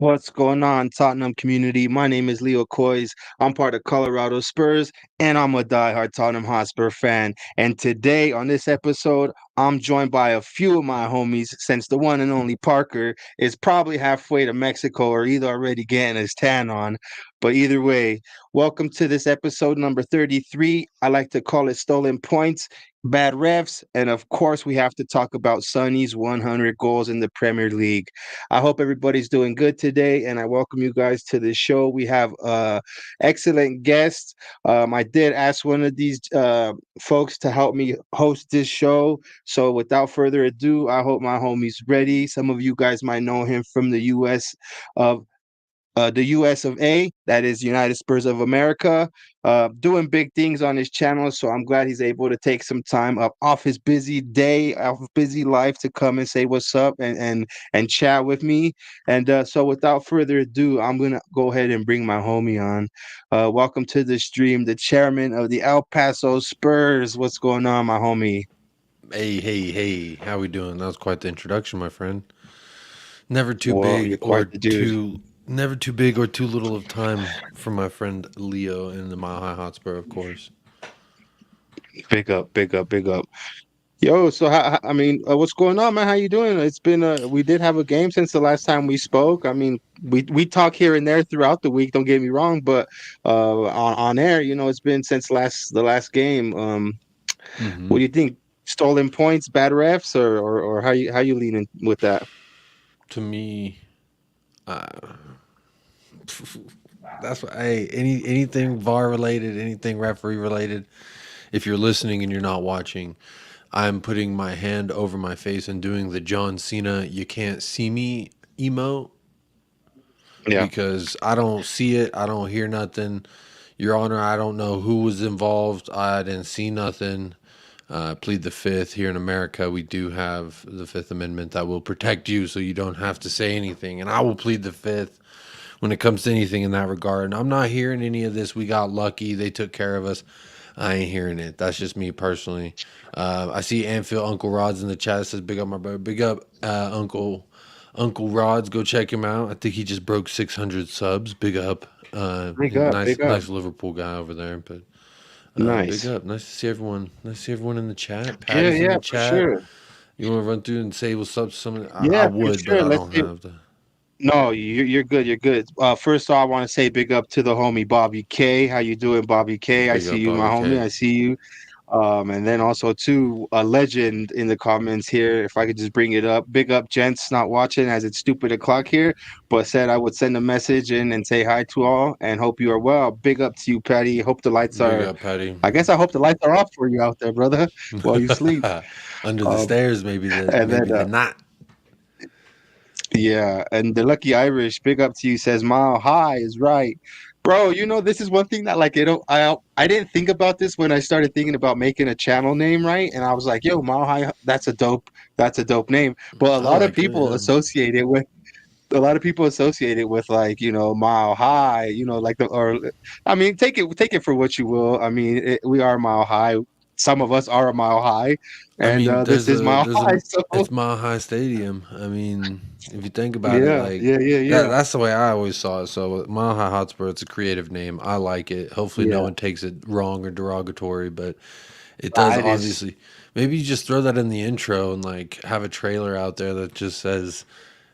What's going on, Tottenham community? My name is Leo COYS. I'm part of Colorado Spurs, and I'm a diehard Tottenham Hotspur fan. And today, on this episode, I'm joined by a few of my homies, since the one and only Parker is probably halfway to Mexico or either already getting his tan on. But either way, welcome to this episode number 33. I like to call it Stolen Points, Bad Refs, and of course, we have to talk about Sonny's 100 goals in the Premier League. I hope everybody's doing good today, and I welcome you guys to the show. We have excellent guests. I did ask one of these folks to help me host this show. So without further ado, I hope my homie's ready. Some of you guys might know him from the US of A, that is United Spurs of America, doing big things on his channel. So I'm glad he's able to take some time up off his busy day, off his busy life to come and say what's up and chat with me. And so without further ado, I'm gonna go ahead and bring my homie on. Welcome to the stream, the chairman of the El Paso Spurs. What's going on, my homie? Hey, how we doing? That was quite the introduction, my friend. Never too Well, you're big or quite the dude. never too big or too little of time for my friend Leo in the Mile High Hotspur, of course. Big up, big up, big up. Yo, so I mean, what's going on, man? How you doing? It's been we did have a game since the last time we spoke. I mean, we talk here and there throughout the week. Don't get me wrong, but on air, it's been since the last game. What do hmm you think? Stolen points, bad refs, or how you leaning with that? To me, uh, that's what. Hey, anything VAR related, anything referee related. If you're listening and you're not watching, I'm putting my hand over my face and doing the John Cena "You can't see me" emote Yeah, because I don't see it. I don't hear nothing. Your Honor, I don't know who was involved. I didn't see nothing. Plead the fifth. Here in America, we do have the Fifth Amendment that will protect you so you don't have to say anything. And I will plead the fifth when it comes to anything in that regard. And I'm not hearing any of this. We got lucky. They took care of us. I ain't hearing it. That's just me personally. I see Anfield Uncle Rod's in the chat. It says, "Big up, my brother. Big up, Uncle Rod's. Go check him out. I think he just broke 600 subs. Big up. big up, Nice, big up. nice Liverpool guy over there. But big Nice. up. Nice to see everyone. Nice to see everyone in the chat. Yeah, Patty's in yeah, the for chat. sure. You want to run through and say what's up to someone? I Yeah, for would, but sure. I Let's don't see. have the. No, you're good. You're good. First off, I want to say big up to the homie Bobby K. How you doing, Bobby K? I Big see up, you, my Bobby homie. K. I see you. And then also too a legend in the comments here. If I could just bring it up, big up, gents. Not watching as it's stupid o'clock here, but said I would send a message in and say hi to all and hope you are well. Big up to you, Patty. Hope the lights Big are. up, Patty. I guess I hope the lights are off for you out there, brother, while you sleep. Under the Um, stairs, maybe the and then maybe the not. Yeah, and the Lucky Irish, big up to you, says Mile High is right. Bro, this is one thing that like I didn't think about this when I started thinking about making a channel name, right? And I was like, yo, Mile High, that's a dope name. But I like it. Yeah. a lot of people associate it with like, Mile High, like or I mean, take it for what you will. I mean, we are Mile High. Some of us are a mile high, I and mean, this is Mile High. So it's Mile High Stadium. I mean, if you think about it, yeah, like yeah, yeah, yeah, that's the way I always saw it. So Mile High Hotspur, it's a creative name. I like it. Hopefully, no yeah. one takes it wrong or derogatory, but it does It is. obviously. Maybe you just throw that in the intro and like have a trailer out there that just says,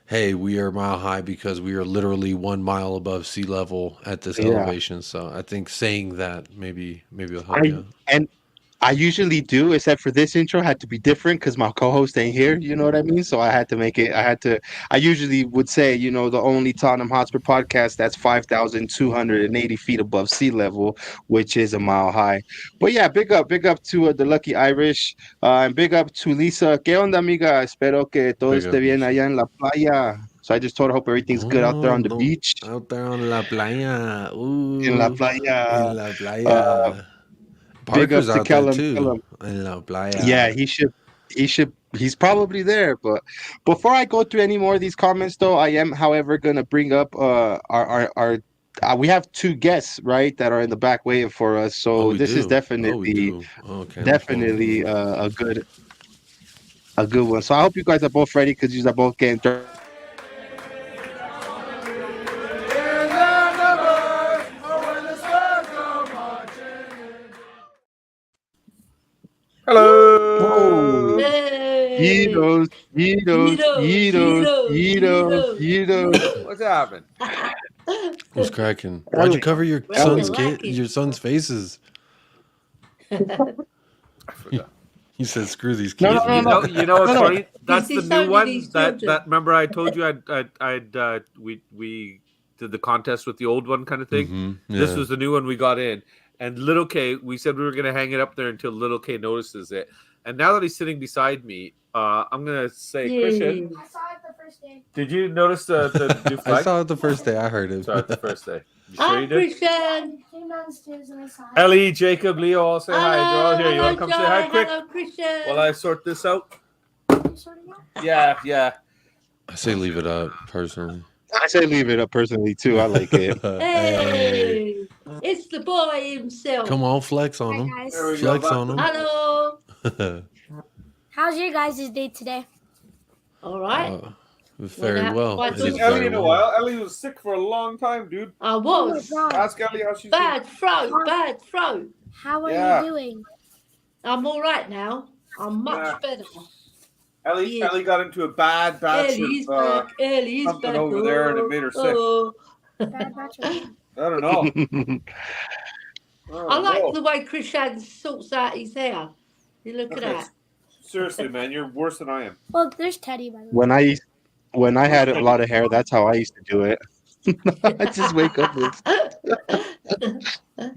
"Hey, we are Mile High because we are literally 1 mile above sea level at this Yeah. elevation." So I think saying that maybe will help you I out. and I usually do, except for this intro had to be different because my co-host ain't here. You know what I mean? So I had to make it. I usually would say, the only Tottenham Hotspur podcast that's 5,280 feet above sea level, which is a mile high. But yeah, big up to the Lucky Irish, and big up to Lisa. ¿Qué onda, amiga? Espero que todo Big esté up, bien Lisa. allá en la playa. So I just told her, hope everything's good out there Oh, on the no. beach, Out there on la playa. in la Ooh, playa. in la Uh, playa. big up Parker's to out there Kellum. too. In la Yeah, playa. he's probably there. But before I go through any more of these comments, though, I am, however, gonna bring up our we have two guests, right, that are in the back waiting for us. Oh, So we this is do. Oh, we definitely do. Okay, I'm pulling them definitely up. a good one. So I hope you guys are both ready because you are both getting Yidos, Yidos, Yidos, Yidos. What's happening? What's cracking? Why'd you cover your son's faces? I forgot. He said, "Screw these kids." No. You know what's funny? That's He's the new one. these That children. remember I told you we did the contest with the old one kind of thing. Mhm, This yeah. was the new one we got in, and Little K. We said we were gonna hang it up there until Little K notices it. And now that he's sitting beside me, I'm gonna say, Christian, I saw it the first day. did you notice the new I flag? saw it the first day I heard it. Saw it the first day. You sure Hi, you did? Christian. Came downstairs and I saw it. Ellie, Jacob, Leo, all say hi. They're all here. You want to come say hi quick Hello, Christian. while I sort this out? You sorting out? Yeah. I say leave it up personally. I say leave it up personally too. I like it. Hey, it's the boy himself. Come on, flex on Hi, him. guys. There we go. Flex on him. Hello. How's your guys' day today? All right. Very well. Why It Seen is don't- Ellie very in a well. while. Ellie was sick for a long time, dude. I Oh was. my God. Ask Ellie how she's Bad throat. How are Yeah. you doing? I'm all right now. I'm much better. Ellie, Yeah. Ellie got into a bad batch Ellie's of back. Ellie's something back. over there and it made her sick. Oh. Bad batch of- I don't know. I like the way Christian sorts out his hair. You look at Okay. that. Seriously, man, you're worse than I am. Well, there's Teddy, by the way. When I had a lot of hair, that's how I used to do it. I just wake up with.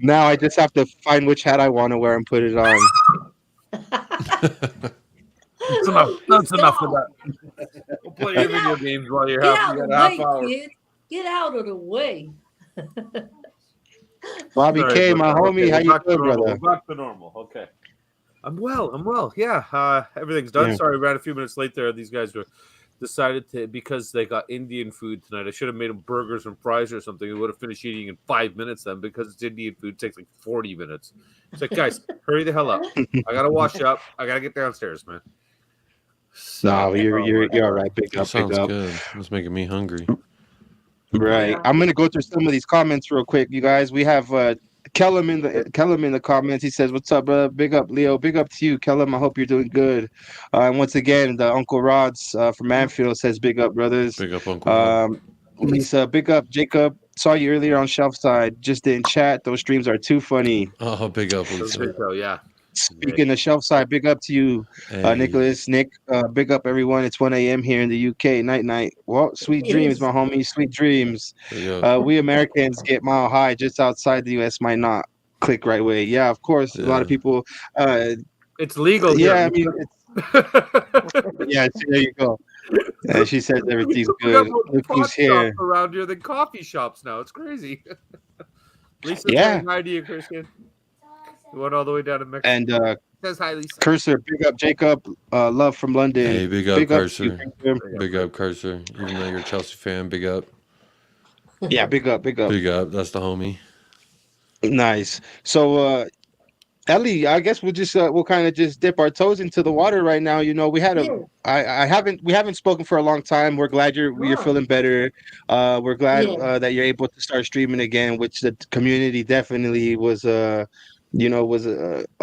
Now I just have to find which hat I want to wear and put it on. That's enough. That's enough of that. We'll play your video games while you're Get happy. out You of got a the half way, hour. kid. Get out of the way. Bobby Sorry, K, my brother. homie, Okay, how we're you back to doing, normal. brother? We're back to normal. Okay. I'm well. Yeah. Everything's done. Yeah. Sorry, ran a few minutes late there. These guys were decided to, because they got Indian food tonight. I should have made them burgers and fries or something. We would have finished eating in 5 minutes then, because it's Indian food. It takes like 40 minutes. It's like, guys, hurry the hell up. I got to wash up. I got to get downstairs, man. No, you're all right. Big That up, big sounds up. good. It's making me hungry. Right. I'm gonna go through some of these comments real quick, you guys. We have Kellum in the comments. He says, "What's up, brother? Big up, Leo. Big up to you, Kellum. I hope you're doing good." And once again, the Uncle Rods from Anfield says, "Big up, brothers." Big up, Uncle. Ron. Lisa, big up, Jacob. Saw you earlier on Shelf Side. Just didn't chat. Those streams are too funny. Oh, big up, Lisa. So, yeah. Speaking of Shelf Side, big up to you, Hey. Nicholas, Nick. Big up, everyone. It's 1 a.m. here in the UK. Night. Well, sweet dreams, my homie. Sweet dreams. Big up. We Americans get mile high just outside the US might not click right way. Yeah, of course. A lot of Yeah. people. It's legal. Yeah, here. Yeah. There you go. She says everything's We good. got more Look pot who's here. shops around here than coffee shops now. It's crazy. Lisa Yeah. says hi to you, Christian. We went all the way down to Mexico. And Says hi, Lisa. Cursor, big up, Jacob. Love from London. Hey, big up, to Cursor. you, Cursor. Big up, Cursor. Even though you're a Chelsea fan, big up. Yeah, big up. Big up. That's the homie. Nice. So, Ellie, I guess we'll kind of just dip our toes into the water right now. You know, we had we haven't spoken for a long time. We're glad you're feeling better. We're glad that you're able to start streaming again, which the community definitely was a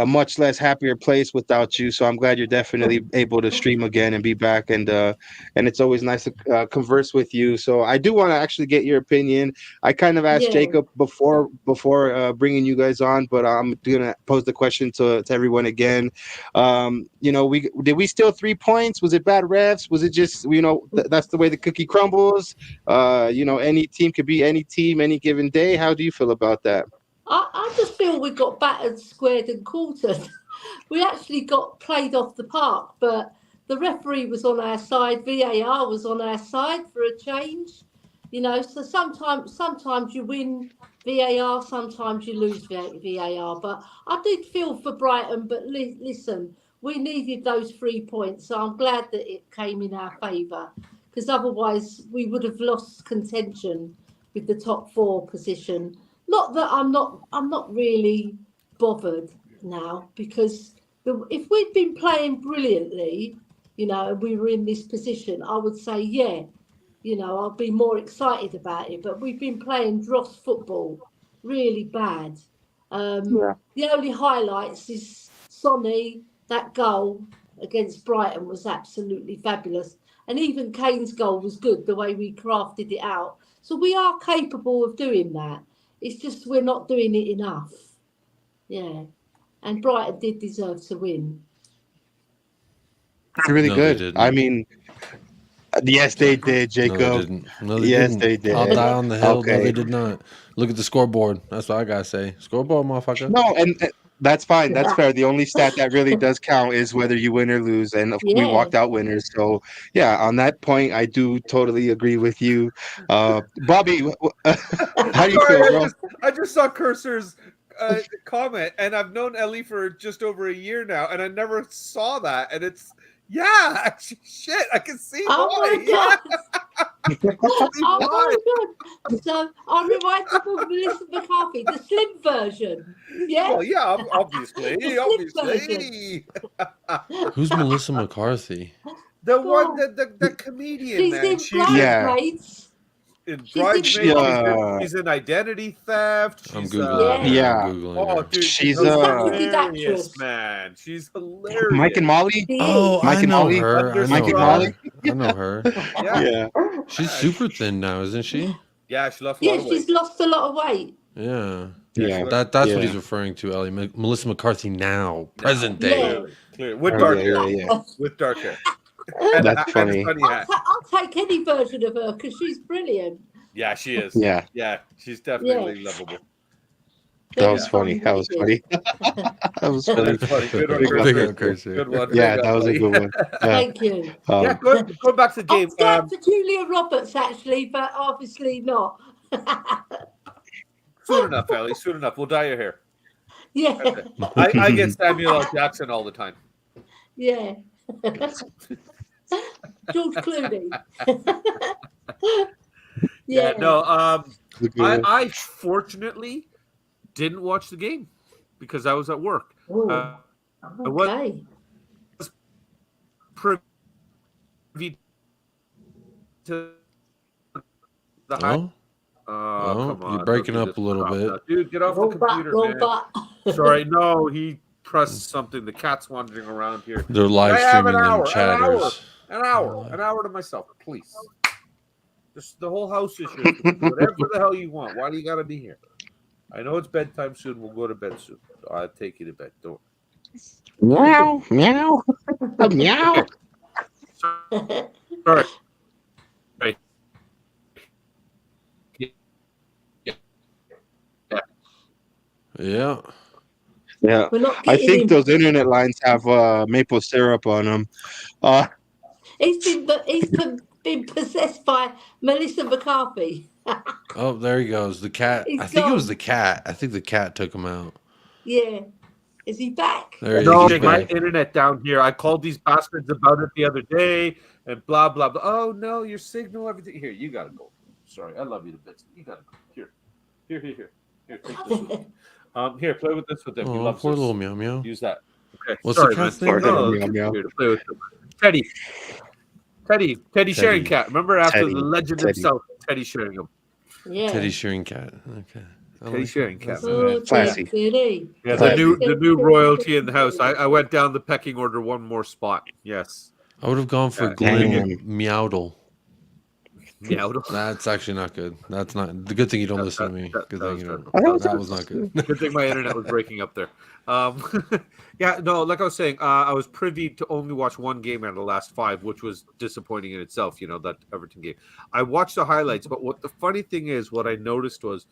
much less happier place without you. So I'm glad you're definitely able to stream again and be back. And it's always nice to converse with you. So I do want to actually get your opinion. I kind of asked Jacob before bringing you guys on, but I'm gonna pose the question to everyone again. Did we steal 3 points? Was it bad refs? Was it just that's the way the cookie crumbles? Any team could be any team any given day. How do you feel about that? I just feel we got battered, squared and quartered. We actually got played off the park, but the referee was on our side. VAR was on our side for a change. So sometimes you win VAR, sometimes you lose VAR. But I did feel for Brighton, but listen, we needed those 3 points. So I'm glad that it came in our favour, because otherwise we would have lost contention with the top 4 position. Not that I'm not really bothered now, because if we'd been playing brilliantly, and we were in this position, I would say, I'll be more excited about it. But we've been playing dross football, really bad. The only highlights is Sonnys, that goal, against Brighton was absolutely fabulous. And even Kane's goal was good, the way we crafted it out. So we are capable of doing that. It's just we're not doing it enough. Yeah. And Brighton did deserve to win. Really No, good. they didn't. I mean, yes, they did, Jacob. No, they didn't. No, they Yes, didn't. they did. I'll die on the hill. Okay. No, they did not. Look at the scoreboard. That's what I gotta say. Scoreboard, motherfucker. No, and that's fine. That's fair. The only stat that really does count is whether you win or lose, and we Yeah. walked out winners. So, yeah, on that point, I do totally agree with you. Bobby, how do you feel, bro? I just saw Cursor's comment, and I've known Ellie for just over a year now, and I never saw that. And it's shit, I can see Oh why. my God. Yeah. Oh my God. So I'm reminded of Melissa McCarthy, the slim version. Yeah. Well, yeah, obviously. Who's Melissa McCarthy? The one, the comedian, She's man. in She's Bridesmaids. in she's in- Bridesmaids. She's in Identity Theft. I'm She's, googling. Yeah. I'm googling Oh, her. dude, She's, she's Talented hilarious, actress. man. She's hilarious. Mike and Molly? She Oh, is. Mike I and know Molly? her. I Mike and know Molly? her. I know her. Yeah, Yeah. She's super thin now, isn't she? yeah, she lost a lot Yeah, of she's weight. lost a lot of weight. Yeah. Yeah. That's Yeah. what he's referring to, Ellie. Melissa McCarthy now, present day. Yeah. Clear. With Oh, dark yeah, hair. yeah. With dark hair. That's funny. And a funny hat. I'll take any version of her because she's brilliant. Yeah, she is. Yeah. Yeah, she's definitely lovable. That was funny. That was funny. That was funny. That's funny. Good one, Big Big Chris. up, Chris. Good one. Yeah, Big that up, was a buddy. good one. Yeah. Thank you. Yeah, go back to the I'm game. scared for Julia Roberts, actually, but obviously not. Soon enough, Ellie. Soon enough. We'll dye your hair. Yeah, I get Samuel L. Jackson all the time. yeah. George Clooney. Yeah, no. Good. I fortunately didn't watch the game because I was at work. Oh, I was okay. privy to the high. Oh, Come on. you're breaking Don't do up this a little crap bit. now. Dude, get off the computer, man. Robot. Sorry, no, he pressed something. The cat's wandering around here. They're live I have an streaming hour, in chatters. An hour to myself, please. Just the whole house is yours. Whatever the hell you want. Why do you gotta be here? I know it's bedtime soon. We'll go to bed soon. I'll take you to bed. Don't. Meow, meow, meow. Sorry. Right. Yeah. Yeah. We're not I getting think him. those internet lines have maple syrup on them. He's been possessed by Melissa McCarthy. Oh, there he goes. The cat. He's I think it was gone. the cat. I think the cat took him out. Yeah. Is he back? There he No, is. my Back. internet down here. I called these bastards about it the other day, and blah blah blah. Oh no, your signal, everything. Here, you gotta go. Sorry, I love you to bits. You gotta go. Here. Here, take this with you. Here, play with this with them. He Oh, loves poor this. little meow meow. Use that. Okay. What's Sorry, the cat's man. name? No, Meow, meow. here to play with them. Teddy Sharing Cat. Remember after Teddy. the legend Teddy. himself, Teddy Sheringham. Yeah. Teddy shearing cat. Okay. I Teddy like Sharing it. Cat. Oh, man. Classy. Teddy. Yeah, Classy. the new royalty in the house. I went down the pecking order one more spot. Yes. I would have gone for Yeah. Glenn Damn. Meowdle. Yeah. That's actually not good. That's not the good thing you don't listen to me. Good thing you don't. was That was not good. Good thing my internet was breaking up there. Yeah, no, like I was saying, I was privy to only watch one game out of the last 5, which was disappointing in itself, that Everton game. I watched the highlights, but what the funny thing is, what I noticed was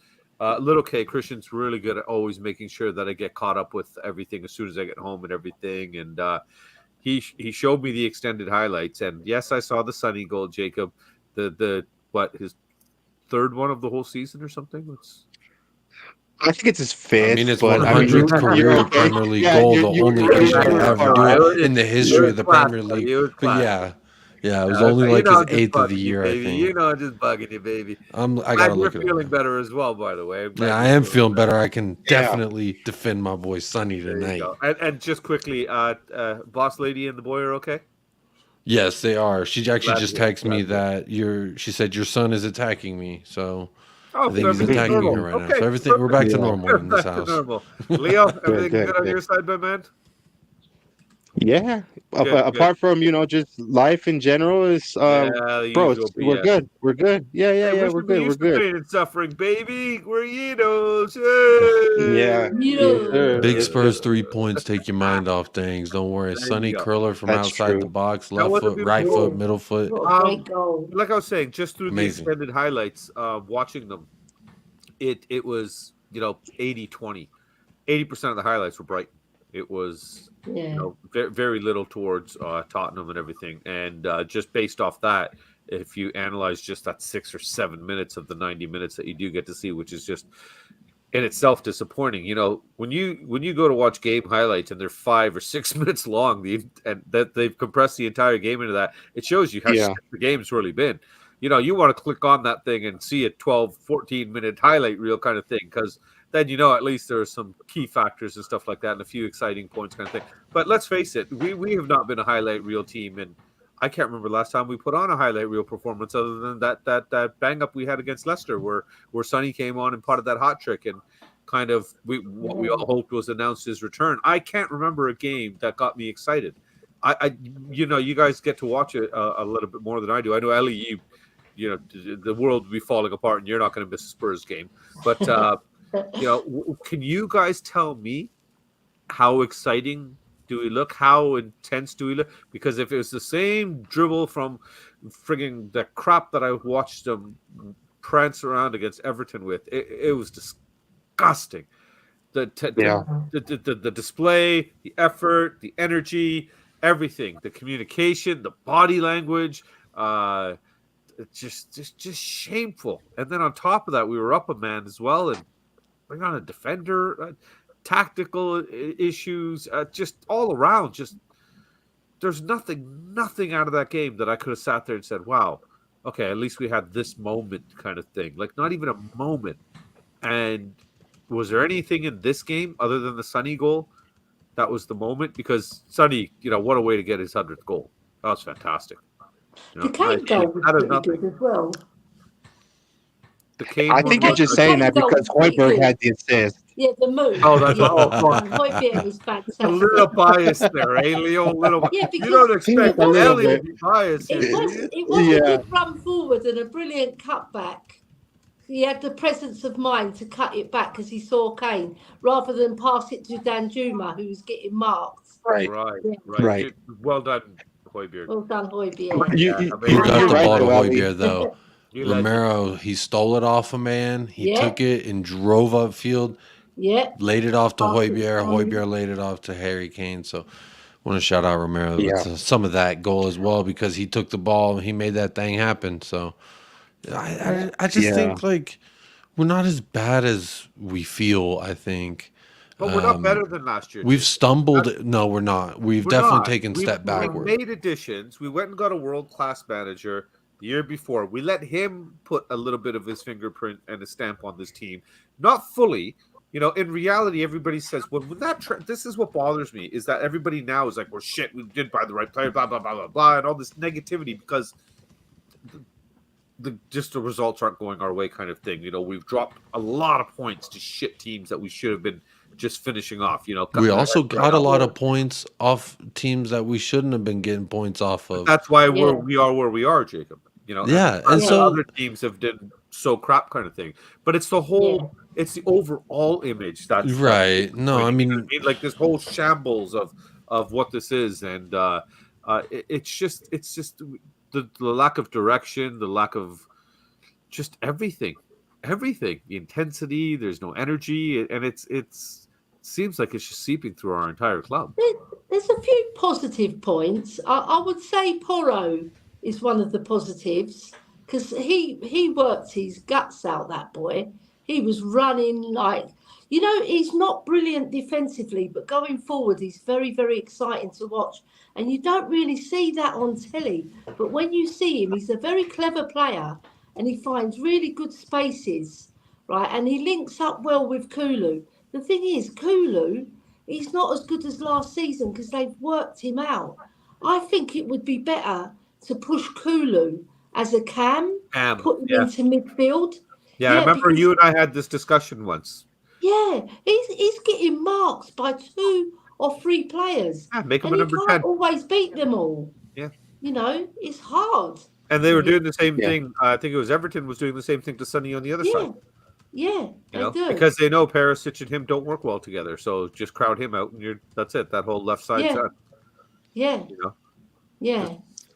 little K, Christian's really good at always making sure that I get caught up with everything as soon as I get home and everything. And he showed me the extended highlights. And yes, I saw the Sonny goal, Jacob. His third one of the whole season or something? I think it's his fifth. I mean, it's but 100th career you're- Premier League yeah, goal, you're- the you're- only you're- Asian to you're- ever you're- do it in the history of the class, Premier buddy. League. You're But class. yeah, it was only like his 8th of the year, I baby. think. I'm just bugging you, baby. I gotta Glad look you're at feeling it. better as well, by the way. I'm glad Yeah, I you're am feeling better. I can Yeah. definitely defend my boy Sonny There you tonight. go. And just quickly, boss lady and the boy are okay? Yes, they are. She actually Glad just to hear, texted me glad that she said your son is attacking me. So Oh, I think he's everything's attacking normal. her right now. Okay, So everything we're back to Yeah. normal in this Back to house. normal. Leo, everything good, good on good. your side, my man? Yeah. Good, Apart from, just life in general is the bro, usual we're BS. good. We're good. Yeah, Hey, we're good. We're good. Pain and suffering, baby. We're Yeah. Yes, sir. Big Yes, Spurs sir. 3 points take your mind off things. Don't worry. There Sonny you go. curler from That's outside the true. box, That left was a foot, right beautiful foot, middle foot. What a great goal. Like I was saying, just through Amazing. the extended highlights, watching them, it was 80-20. 80% of the highlights were Brighton. It was very, very little towards Tottenham and everything. And just based off that, if you analyze just that 6 or 7 minutes of the 90 minutes that you do get to see, which is just in itself disappointing. When you go to watch game highlights and they're 5 or 6 minutes long, and that they've compressed the entire game into that, it shows you how shit the game's really been. You want to click on that thing and see a 12, 14-minute highlight reel kind of thing, because then at least there are some key factors and stuff like that and a few exciting points kind of thing. But let's face it, we have not been a highlight reel team, and I can't remember last time we put on a highlight reel performance other than that bang up we had against Leicester, where Sonny came on and potted that hot trick, and kind of what we all hoped was announced his return. I can't remember a game that got me excited. You guys get to watch it a little bit more than I do. I know, Ellie, the world will be falling apart, and you're not going to miss a Spurs game, but. Can you guys tell me how exciting do we look? How intense do we look? Because if it was the same dribble from frigging the crap that I watched them prance around against Everton with, it was disgusting. The display, the effort, the energy, everything, the communication, the body language, just shameful. And then on top of that, we were up a man as well, and bring on a defender, tactical issues, just all around. Just there's nothing out of that game that I could have sat there and said, wow, okay, at least we had this moment kind of thing. Like, not even a moment. And was there anything in this game other than the Sonny goal that was the moment? Because Sonny, what a way to get his 100th goal. That was fantastic. The Kane goal was pretty good as well. I think you're just saying that because Højbjerg had the assist. Yeah, the move. Oh, that's Højbjerg was fantastic. A little bias there, eh, Leo? A little. Yeah, because you don't expect Ellie to be biased. It was a good run forward and a brilliant cutback. He had the presence of mind to cut it back because he saw Kane, rather than pass it to Danjuma, who was getting marked. Right. Well done, Højbjerg. Well done, Højbjerg. You got the ball to Højbjerg, though. Romero, he stole it off a man. He took it and drove upfield. Yeah. Laid it off to Højbjerg. Højbjerg laid it off to Harry Kane. So I want to shout out Romero with some of that goal as well, because he took the ball and he made that thing happen. So I just think, like, we're not as bad as we feel, I think. But we're not better than last year. We've stumbled. No, we're not. We've definitely taken a step backward. We made additions. We went and got a world-class manager the year before. We let him put a little bit of his fingerprint and a stamp on this team. Not fully. In reality, everybody says, when this is what bothers me, is that everybody now is like, well, shit, we did buy the right player, blah, blah, blah, blah, blah, and all this negativity because the results aren't going our way kind of thing. We've dropped a lot of points to shit teams that we should have been just finishing off. We also got a lot of points off teams that we shouldn't have been getting points off of. That's why we are where we are, Jacob. And so other teams have done so crap kind of thing. But it's the whole, it's the overall image that's right. No, I mean, like this whole shambles of what this is, and it's just the lack of direction, the lack of just everything, the intensity. There's no energy, and it seems like it's just seeping through our entire club. There's a few positive points. I would say Porro is one of the positives, because he worked his guts out, that boy. He was running like, he's not brilliant defensively, but going forward, he's very, very exciting to watch. And you don't really see that on telly. But when you see him, he's a very clever player, and he finds really good spaces, right? And he links up well with Kulu. The thing is, Kulu, he's not as good as last season because they've worked him out. I think it would be better to push Kulu as a cam, put him into midfield. Yeah, I remember you and I had this discussion once. Yeah, he's getting marks by two or 3 players. Make them and a number you 10. can't always beat them all. Yeah. You know, it's hard. And they were doing the same thing. I think it was Everton was doing the same thing to Sonny on the other side. Yeah, you know, because they know Perisic and him don't work well together. So just crowd him out, and that's it. That whole left side. Yeah. You know. Yeah.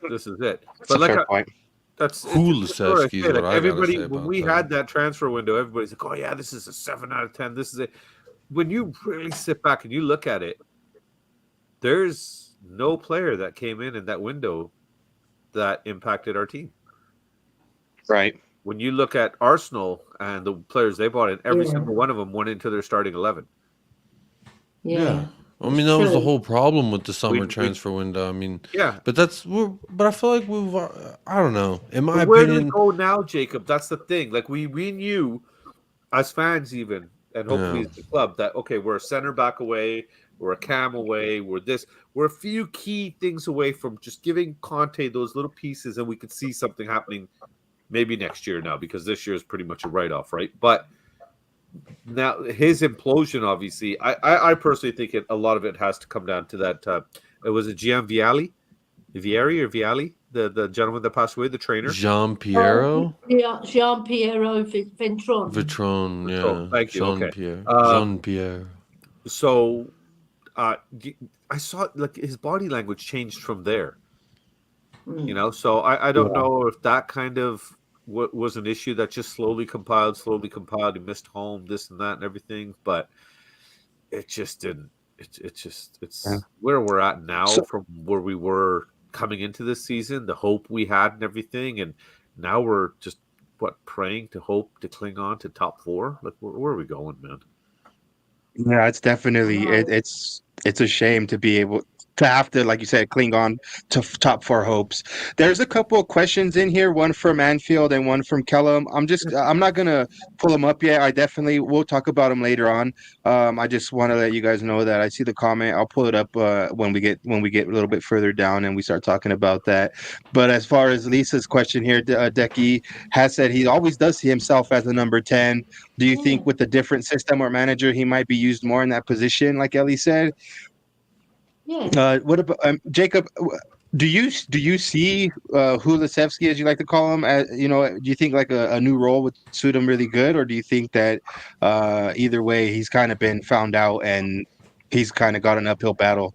This is it. That's a fair point. That's Kulusevski's what I everybody. When we had that transfer window, everybody's like, "Oh yeah, this is a 7 out of 10. This is it." When you really sit back and you look at it, there's no player that came in that window that impacted our team. Right. When you look at Arsenal and the players they bought in, every single one of them went into their starting 11. Yeah. I mean, that was the whole problem with the summer transfer window. I mean, but but I feel like I don't know. In my opinion, where do we go now, Jacob? That's the thing. Like we knew as fans even, and hopefully it's the club, that okay, we're a center back away, we're a cam away, we're a few key things away from just giving Conte those little pieces, and we could see something happening maybe next year now, because this year is pretty much a write-off, right? But now his implosion, obviously, I personally think a lot of it has to come down to that. It was a Vieri, the gentleman that passed away, the trainer. Jean-Pierre? Jean-Pierre Ventron. Vitron, yeah. Thank you. Jean-Pierre. Jean-Pierre. So I saw like his body language changed from there. You know, so I don't know if that kind of was an issue that just slowly compiled. He missed home, this and that and everything, but it just didn't. It's where we're at now from where we were coming into this season, the hope we had and everything, and now we're just praying to hope to cling on to top 4. Like where are we going, man? Yeah, it's definitely it's a shame to be able to have to, like you said, cling on to top 4 hopes. There's a couple of questions in here, one from Anfield and one from Kellum. I'm not gonna pull them up yet. We'll talk about them later on. I just want to let you guys know that I see the comment. I'll pull it up when we get a little bit further down and we start talking about that. But as far as Lisa's question here, Decky has said he always does see himself as a number 10. Do you think with a different system or manager he might be used more in that position, like Ellie said? Yeah. What about Jacob? Do you see Kulusevski, as you like to call him, as do you think like a new role would suit him really good, or do you think that either way he's kind of been found out and he's kind of got an uphill battle?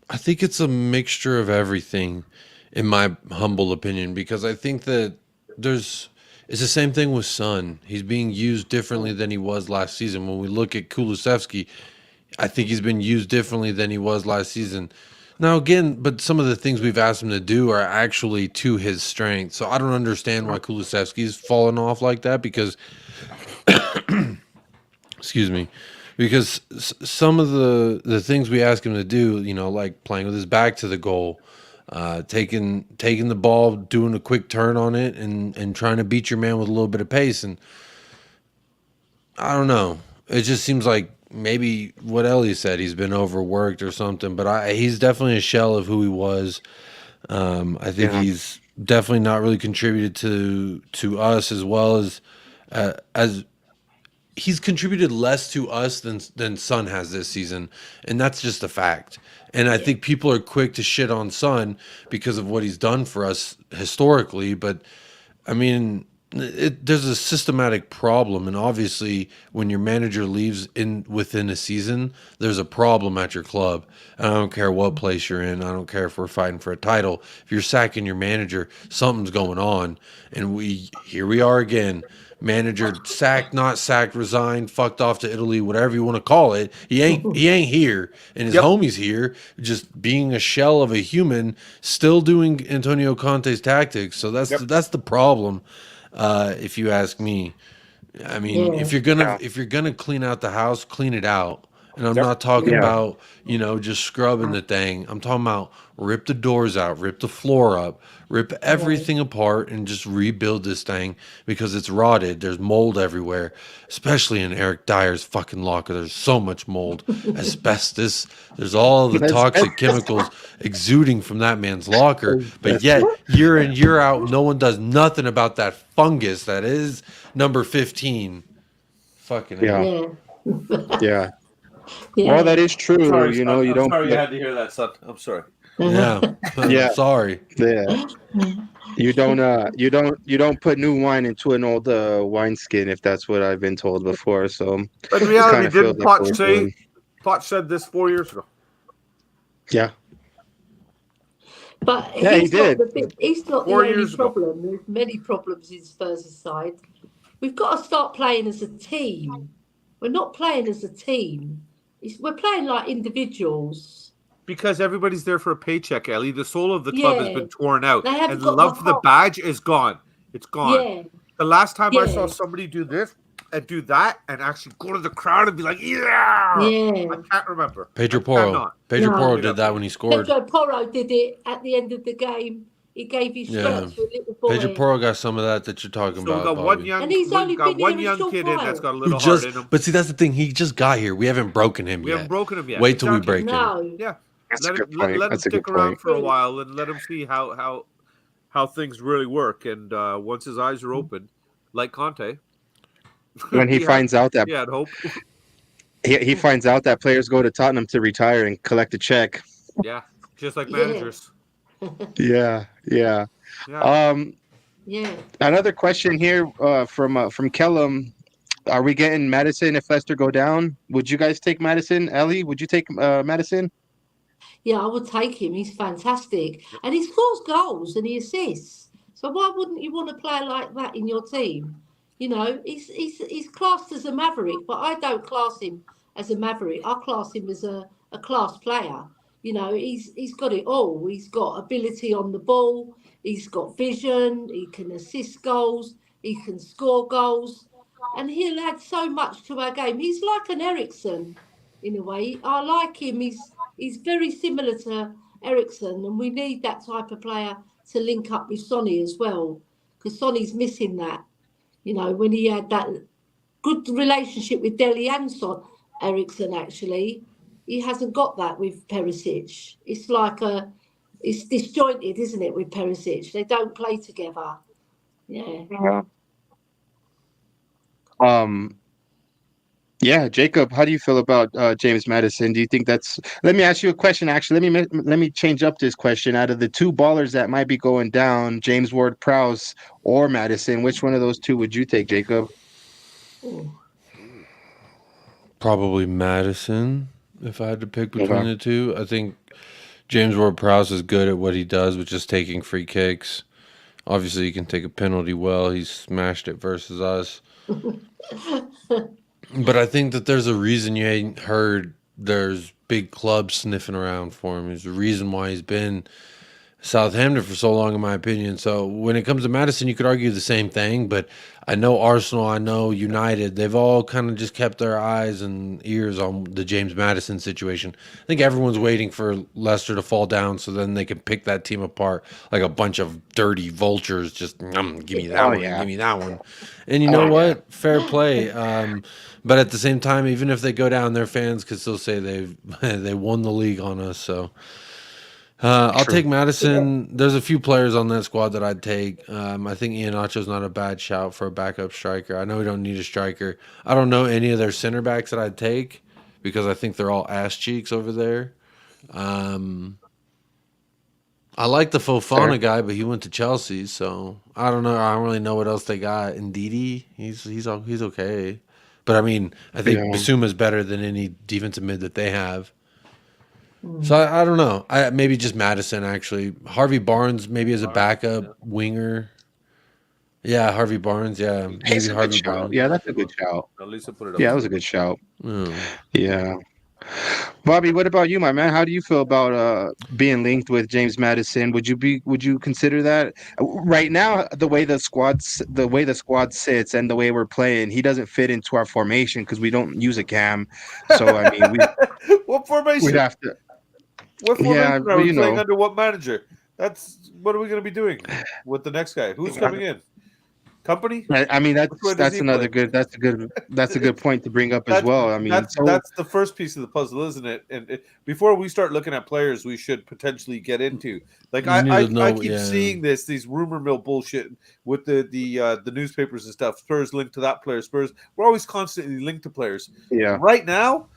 I think it's a mixture of everything, in my humble opinion, because I think that it's the same thing with Son. He's being used differently than he was last season. When we look at Kulusevski, I think he's been used differently than he was last season. Now, again, but some of the things we've asked him to do are actually to his strength. So I don't understand why Kulusevski's fallen off like that, because, excuse me, because some of the things we ask him to do, like playing with his back to the goal, taking the ball, doing a quick turn on it, and trying to beat your man with a little bit of pace. And I don't know. It just seems like maybe what Ellie said, he's been overworked or something, but he's definitely a shell of who he was. I think he's definitely not really contributed to us as well as he's contributed less to us than Son has this season, and that's just a fact. And I think people are quick to shit on Son because of what he's done for us historically, but I mean, there's a systematic problem, and obviously when your manager leaves within a season, there's a problem at your club. And I don't care what place you're in. I don't care if we're fighting for a title. If you're sacking your manager, something's going on. And here we are again. Manager sacked, not sacked, resigned, fucked off to Italy, whatever you want to call it. He ain't here, and his homie's here, just being a shell of a human, still doing Antonio Conte's tactics. So that's the problem. If you ask me, I mean, if you're gonna clean out the house, clean it out. And I'm not talking about, just scrubbing the thing. I'm talking about rip the doors out, rip the floor up, rip everything apart, and just rebuild this thing, because it's rotted. There's mold everywhere, especially in Eric Dyer's fucking locker. There's so much mold, asbestos. There's all the toxic chemicals exuding from that man's locker. But yet, year in, year out, no one does nothing about that fungus that is number 15. Fucking yeah. Yeah. Well, that is true. Sorry, you know, son. you I'm don't. sorry you had to hear that, son. I'm sorry. Yeah. Yeah. Sorry. Yeah. You don't put new wine into an old wineskin, if that's what I've been told before. So But in it reality, kind of feels didn't like what we're doing. Potts said this 4 years ago? Yeah. But Yeah, he he's did. he's not the 4 only years ago. problem. There's many problems in Spurs' side. We've got to start playing as a team. We're not playing as a team. We're playing like individuals. Because everybody's there for a paycheck, Ellie. The soul of the club has Yeah. been torn out. They haven't And the got love the for the heart. badge is gone. It's gone. Yeah. The last time I Yeah. saw somebody do this and do that and actually go to the crowd and be like, yeah. Yeah. I can't remember. Pedro I Porro. cannot. Pedro No. Porro did that when he scored. Pedro Porro did it at the end of the game. He gave his shirt to a little boy. Pedro Porro got some of that you're talking So we about. got one Bobby. young, And he's only been one here a young short kid in while. that's got a Who little just, heart in him. but see, that's the thing. He just got here. We haven't broken him We yet. haven't broken him yet. Wait till we Exactly. break him. No. Yeah. That's Let a him, good point. let him That's a good stick around point. for a while and let him see how things really work. And once his eyes are open, like Conte, When he finds out that he had hope. he finds out that players go to Tottenham to retire and collect a check. Yeah, just like Yeah. managers. Yeah. Yeah. Yeah. Another question here from Kellum. Are we getting Madison if Leicester go down? Would you guys take Madison? Ellie, would you take Madison? Yeah, I would take him. He's fantastic. And he scores goals and he assists. So why wouldn't you want a player like that in your team? You know, he's classed as a maverick, but I don't class him as a maverick. I class him as a class player. You know, he's got it all. He's got ability on the ball. He's got vision. He can assist goals. He can score goals. And he'll add so much to our game. He's like an Eriksen in a way. I like him. He's very similar to Eriksen, and we need that type of player to link up with Sonny as well, because Sonny's missing that. You know, when he had that good relationship with Dele and Eriksen, actually, he hasn't got that with Perisic. It's like it's disjointed, isn't it, with Perisic? They don't play together. Yeah. Yeah, Jacob, how do you feel about James Madison? Do you think that's? Let me ask you a question. Actually, let me change up this question. Out of the two ballers that might be going down, James Ward-Prowse or Madison, which one of those two would you take, Jacob? Probably Madison, if I had to pick between the two. I think James Ward-Prowse is good at what he does, which is taking free kicks. Obviously, he can take a penalty well. He smashed it versus us. But I think that there's a reason you ain't heard there's big clubs sniffing around for him. There's a reason why he's been Southampton for so long, in my opinion. So when it comes to Madison, you could argue the same thing, but I know Arsenal, I know United, they've all kind of just kept their eyes and ears on the James Madison situation. I think everyone's waiting for Leicester to fall down so then they can pick that team apart like a bunch of dirty vultures. Just give me that one, give me that one. And you know what? Fair play. But at the same time, even if they go down, their fans could still say they won the league on us. So I'll take Madison. There's a few players on that squad that I'd take. I think Iheanacho's not a bad shout for a backup striker. I know we don't need a striker. I don't know any of their center backs that I'd take because I think they're all ass cheeks over there. I like the Fofana guy, but he went to Chelsea, so I don't know. I don't really know what else they got. Ndidi, he's okay. But I mean, I think Bissouma's better than any defensive mid that they have. So I don't know. Maybe just Madison, actually. Harvey Barnes, maybe as a backup winger. Yeah, Harvey Barnes. Yeah, maybe Harvey Barnes. Yeah, that's a good shout. At least I put it up. Yeah, that was a good shout. Yeah. Bobby, what about you, my man? How do you feel about being linked with James Madison? Would you consider that right now? The way the squad sits and the way we're playing, he doesn't fit into our formation because we don't use a cam. So I mean, what formation? We'd have to. What formation are we playing know. under? What manager? What are we going to be doing with the next guy? Who's coming in? Company? I mean, that's another good. That's a good point to bring up as well. I mean, that's the first piece of the puzzle, isn't it? And before we start looking at players, we should potentially get into like I keep seeing these rumor mill bullshit with the newspapers and stuff. Spurs linked to that player. Spurs. We're always constantly linked to players. Yeah. Right now,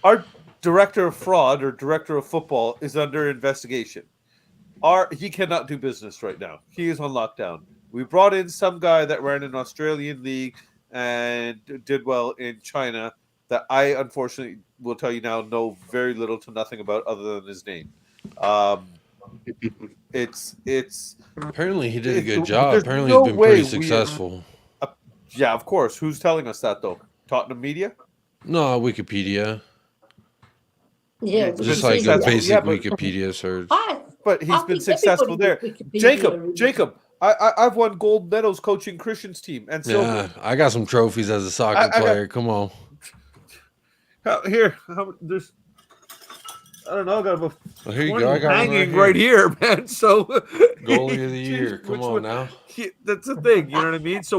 Our director of fraud or director of football is under investigation. He cannot do business right now. He is on lockdown. We brought in some guy that ran an Australian league and did well in China that I unfortunately will tell you now know very little to nothing about other than his name. It's apparently he did a good job. Apparently he's been pretty successful. Yeah, of course. Who's telling us that though? Tottenham media? No, Wikipedia. Yeah, just like a basic Wikipedia search. But he's been successful there. Jacob, I've won gold medals coaching Christian's team, and so I got some trophies as a soccer player. Come on. There's. I don't know. I got about here you go. I got hanging right here, man. So goalie of the year. Come on now. That's the thing. You know what I mean? So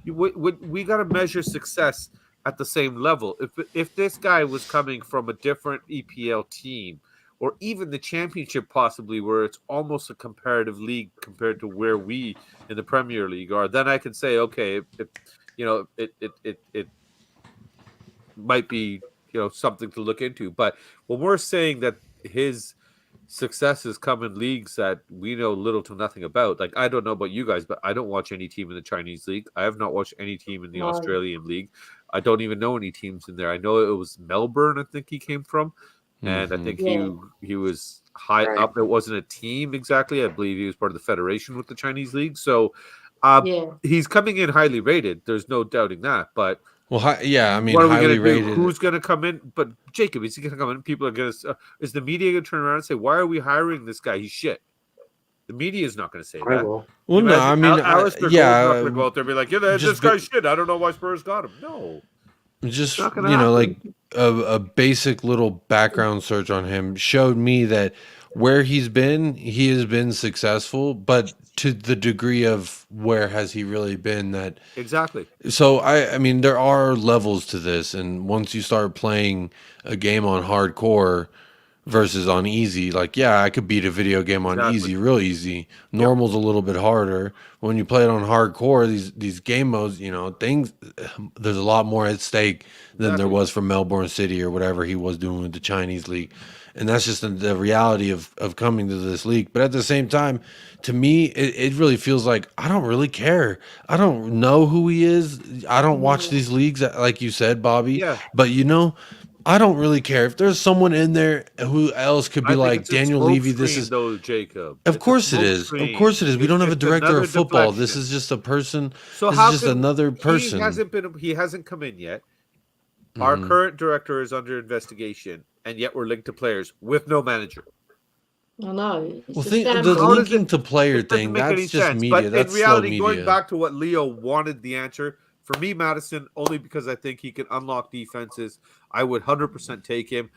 we got to measure success at the same level. If this guy was coming from a different EPL team, or even the championship possibly, where it's almost a comparative league compared to where we in the Premier League are, then I can say, okay, it might be something to look into. But when we're saying that his successes come in leagues that we know little to nothing about, like I don't know about you guys, but I don't watch any team in the Chinese league. I have not watched any team in the Australian league. I don't even know any teams in there. I know it was Melbourne, I think he came from. And I think he was high up. It wasn't a team exactly. I believe he was part of the federation with the Chinese league. So he's coming in highly rated. There's no doubting that. But highly rated. Who's going to come in? But Jacob, is he going to come in? People are going to. Is the media going to turn around and say, "Why are we hiring this guy? He's shit." The media is not going to say that. Well, no, I mean, not going to go out there and be like, "Yeah, this guy's shit. I don't know why Spurs got him." No. Just like a basic little background search on him showed me that where he has been successful, but to the degree of where has he really been that exactly. So I mean there are levels to this, and once you start playing a game on hardcore versus on easy, like I could beat a video game on easy, real easy. Normal's a little bit harder. When you play it on hardcore, these game modes, things, there's a lot more at stake than there was for Melbourne City or whatever he was doing with the Chinese league. And that's just the reality of coming to this league. But at the same time, to me, it really feels like I don't really care. I don't know who he is. I don't watch these leagues, like you said, Bobby. Yeah. But I don't really care if there's someone in there who else could be like Daniel Levy. This is though, Jacob. Of course it is. Of course it is. We don't have a director of football. This is just a person. So this is just another person. He hasn't come in yet. Our current director is under investigation, and yet we're linked to players with no manager. I know. The linking to player thing, that's just sense. Media. But in reality, going back to what Leo wanted the answer, for me, Madison, only because I think he can unlock defenses, I would 100% take him.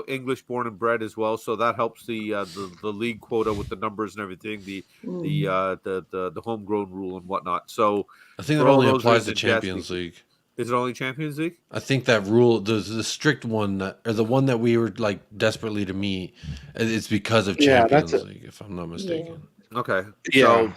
English born and bred as well, so that helps the league quota with the numbers and everything, the homegrown rule and whatnot. So I think that only applies to Champions League. Is it only Champions League? I think that rule, the strict one, or the one that we were like desperately to meet, it's because of Champions League, if I'm not mistaken. Yeah. Okay. Yeah.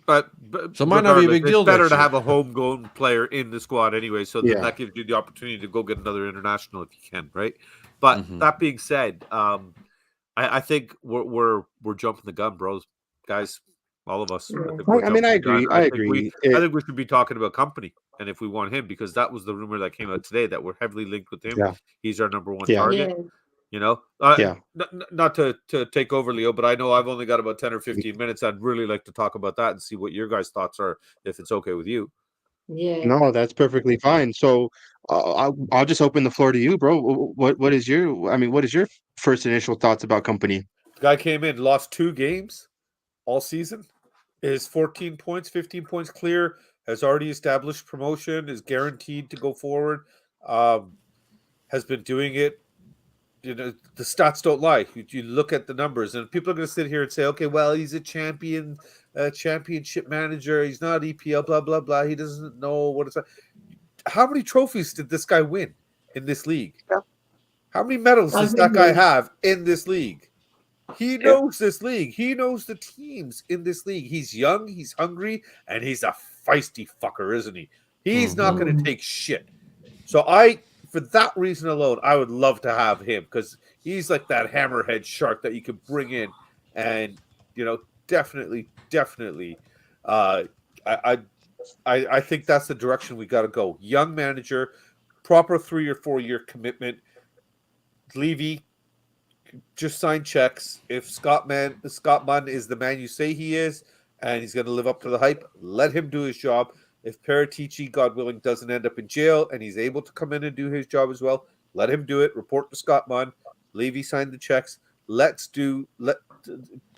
So it might not be a big deal. It's better to have a homegrown player in the squad anyway, so that gives you the opportunity to go get another international if you can, right? But that being said, I think we're jumping the gun, bros, guys, all of us. I agree. I agree. I think we should be talking about company, and if we want him, because that was the rumor that came out today that we're heavily linked with him. Yeah. He's our number one target. Yeah. Not to take over, Leo, but I know I've only got about 10 or 15 minutes. I'd really like to talk about that and see what your guys' thoughts are, if it's okay with you. Yeah. No, that's perfectly fine. So I'll just open the floor to you, bro. What is your first initial thoughts about company? The guy came in, lost 2 games all season, is 14 points, 15 points clear, has already established promotion, is guaranteed to go forward, has been doing it. The stats don't lie. You look at the numbers, and people are going to sit here and say, okay, well, he's a championship manager. He's not EPL, blah, blah, blah. He doesn't know what it's like. How many trophies did this guy win in this league? Yeah. How many medals does that guy have in this league? He knows this league. He knows the teams in this league. He's young, he's hungry, and he's a feisty fucker, isn't he? He's not going to take shit. So for that reason alone, I would love to have him because he's like that hammerhead shark that you can bring in, and definitely. I think that's the direction we got to go. Young manager, proper 3 or 4 year commitment. Levy, just sign checks. If Scott Munn is the man you say he is, and he's going to live up to the hype, let him do his job. If Paratici, God willing, doesn't end up in jail and he's able to come in and do his job as well, let him do it. Report to Scott Munn. Levy signed the checks.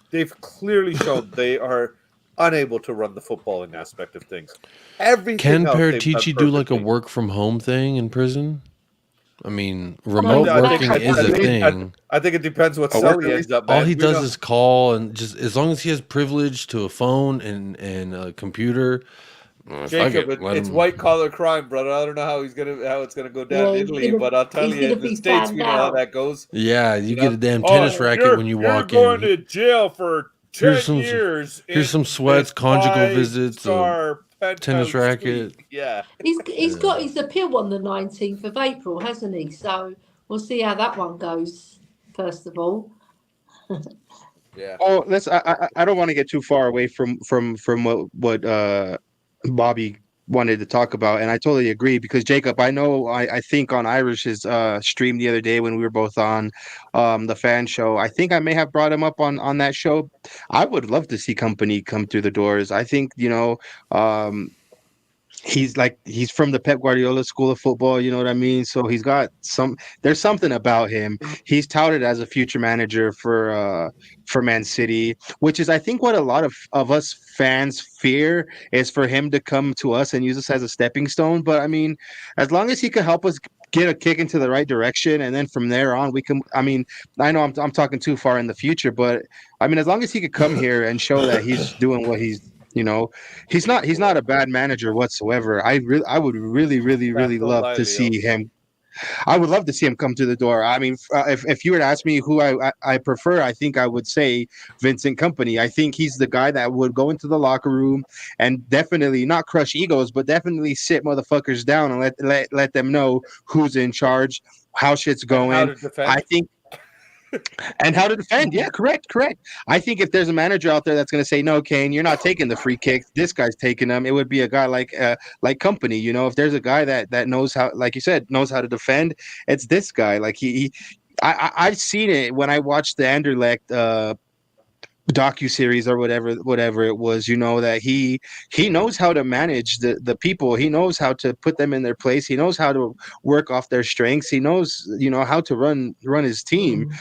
They've clearly shown they are unable to run the footballing aspect of things. Everything Can else Paratici do like a work from home thing in prison? I mean, remote I working think- is I a think- thing. I think it depends what Oh, cell really? he ends up. All man. he We does know- is call, and just as long as he has privilege to a phone and a computer. Jacob, let it's him- white collar crime, brother. I don't know how it's gonna go down Yeah, in he's Italy, gonna- but I'll tell he's you, gonna in the be States, found we know how out. that goes. Yeah, you You get know? a damn tennis racket when you walk You're going in. to jail for 10 Here's some- years. here's in some sweats, this conjugal visits, a 5-star tennis penthouse racket. suite. Yeah. He's got his appeal on the 19th of April, hasn't he? So we'll see how that one goes, first of all. Yeah. Oh, I don't want to get too far away from what Bobby wanted to talk about, and I totally agree because Jacob, I think on Irish's stream the other day when we were both on the fan show, I think I may have brought him up on that show. I would love to see company come through the doors. I think he's from the Pep Guardiola school of football, you know what I mean? So there's something about him. He's touted as a future manager for Man City, which is I think what a lot of us fans fear is for him to come to us and use us as a stepping stone. But I mean, as long as he could help us get a kick into the right direction, and then from there on we can, I mean, I know I'm talking too far in the future, but I mean, as long as he could come here and show that he's doing what he's he's not a bad manager whatsoever. I would really Don't love lie, to Leo. see him. I would love to see him come to the door. I mean, if you were to ask me who I prefer, I think I would say Vincent Kompany. I think he's the guy that would go into the locker room and definitely not crush egos, but definitely sit motherfuckers down and let them know who's in charge, how shit's going. How to defend. I think. And how to defend. Yeah, correct. I think if there's a manager out there that's going to say, no, Kane, you're not taking the free kicks, this guy's taking them, it would be a guy like Kompany. If there's a guy that knows how, like you said, knows how to defend, it's this guy. Like I've seen it when I watched the Anderlecht docu-series or whatever it was, that he knows how to manage the people. He knows how to put them in their place. He knows how to work off their strengths. He knows how to run his team.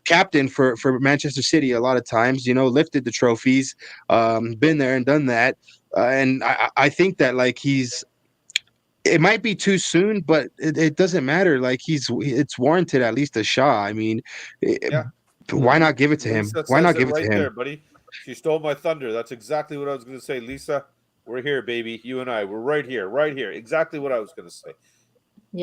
Captain for Manchester City a lot of times, lifted the trophies, been there and done that, and I think that like it might be too soon, but it doesn't matter. Like it's warranted at least a shot. I mean, Yeah. Why not give it to him? Lisa Why not says give it it right to him? there, buddy. She stole my thunder. That's exactly what I was going to say. Lisa, we're here, baby. You and I, we're right here. Exactly what I was going to say.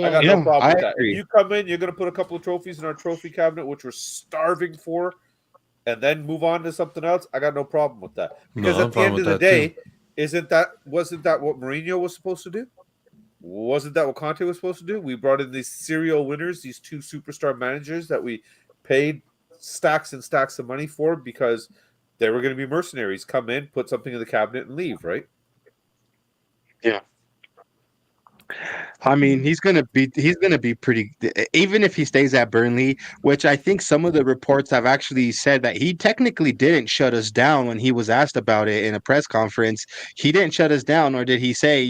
I got no problem with that. agree. If you come in, you're going to put a couple of trophies in our trophy cabinet, which we're starving for, and then move on to something else. I got no problem with that. Because No, at the end of the day, wasn't that what Mourinho was supposed to do? Wasn't that what Conte was supposed to do? We brought in these serial winners, these two superstar managers that we paid stacks and stacks of money for because they were going to be mercenaries. Come in, put something in the cabinet, and leave, right? Yeah. I mean, he's gonna be pretty, even if he stays at Burnley, which I think some of the reports have actually said that he technically didn't shut us down when he was asked about it in a press conference. He didn't shut us down, or did he say,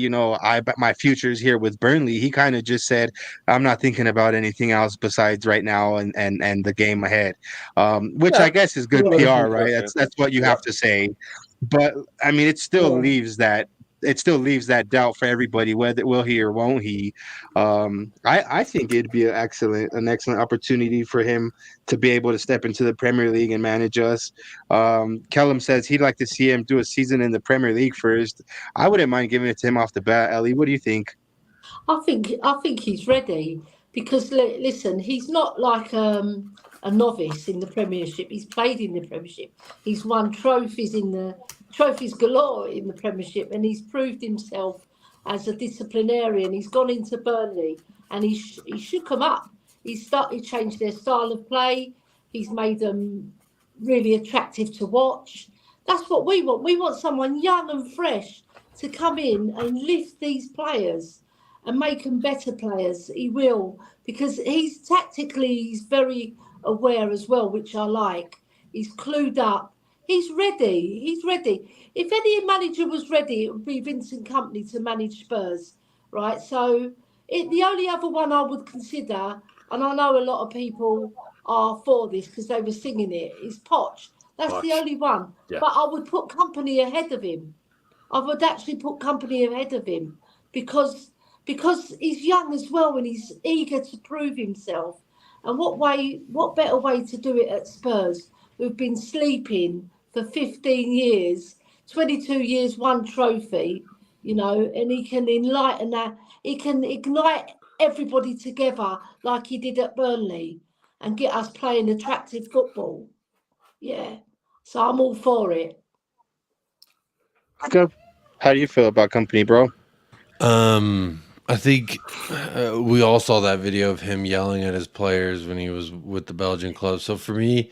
my future's here with Burnley? He kind of just said, I'm not thinking about anything else besides right now and the game ahead, which I guess is good PR, right? That's what you have to say. But I mean, it still leaves that doubt for everybody, whether will he or won't he. I think it'd be an excellent opportunity for him to be able to step into the Premier League and manage us. Kellum says he'd like to see him do a season in the Premier League first. I wouldn't mind giving it to him off the bat. Ellie, what do you think? I think he's ready because listen, he's not like a novice in the Premiership. He's played in the Premiership. He's won trophies galore in the Premiership, and he's proved himself as a disciplinarian. He's gone into Burnley and he shook them up. He changed their style of play. He's made them really attractive to watch. That's what we want. We want someone young and fresh to come in and lift these players and make them better players. He will, because he's very aware as well, which I like. He's clued up. He's ready. He's ready. If any manager was ready, it would be Vincent Kompany to manage Spurs, right? So the only other one I would consider, and I know a lot of people are for this because they were singing it, is Poch. That's the only one. Yeah. But I would put Kompany ahead of him. I would actually put Kompany ahead of him because he's young as well and he's eager to prove himself. And what better way to do it at Spurs, who've been sleeping for 15 years, 22 years, one trophy, and he can enlighten that. He can ignite everybody together like he did at Burnley and get us playing attractive football. Yeah. So I'm all for it. Okay. How do you feel about Kompany, bro? I think we all saw that video of him yelling at his players when he was with the Belgian club. So for me,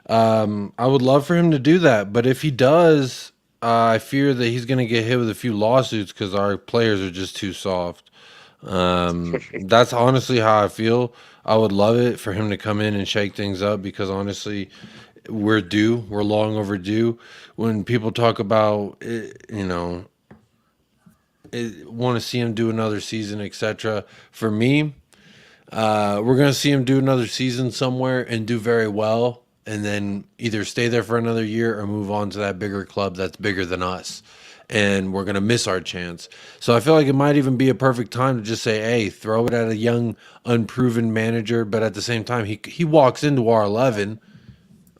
I would love for him to do that. But if he does, I fear that he's going to get hit with a few lawsuits because our players are just too soft. That's honestly how I feel. I would love it for him to come in and shake things up because honestly, we're long overdue. When people talk about it, want to see him do another season, etc. For me, we're going to see him do another season somewhere and do very well, and then either stay there for another year or move on to that bigger club that's bigger than us. And we're going to miss our chance. So I feel like it might even be a perfect time to just say, hey, throw it at a young, unproven manager. But at the same time, he walks into our 11.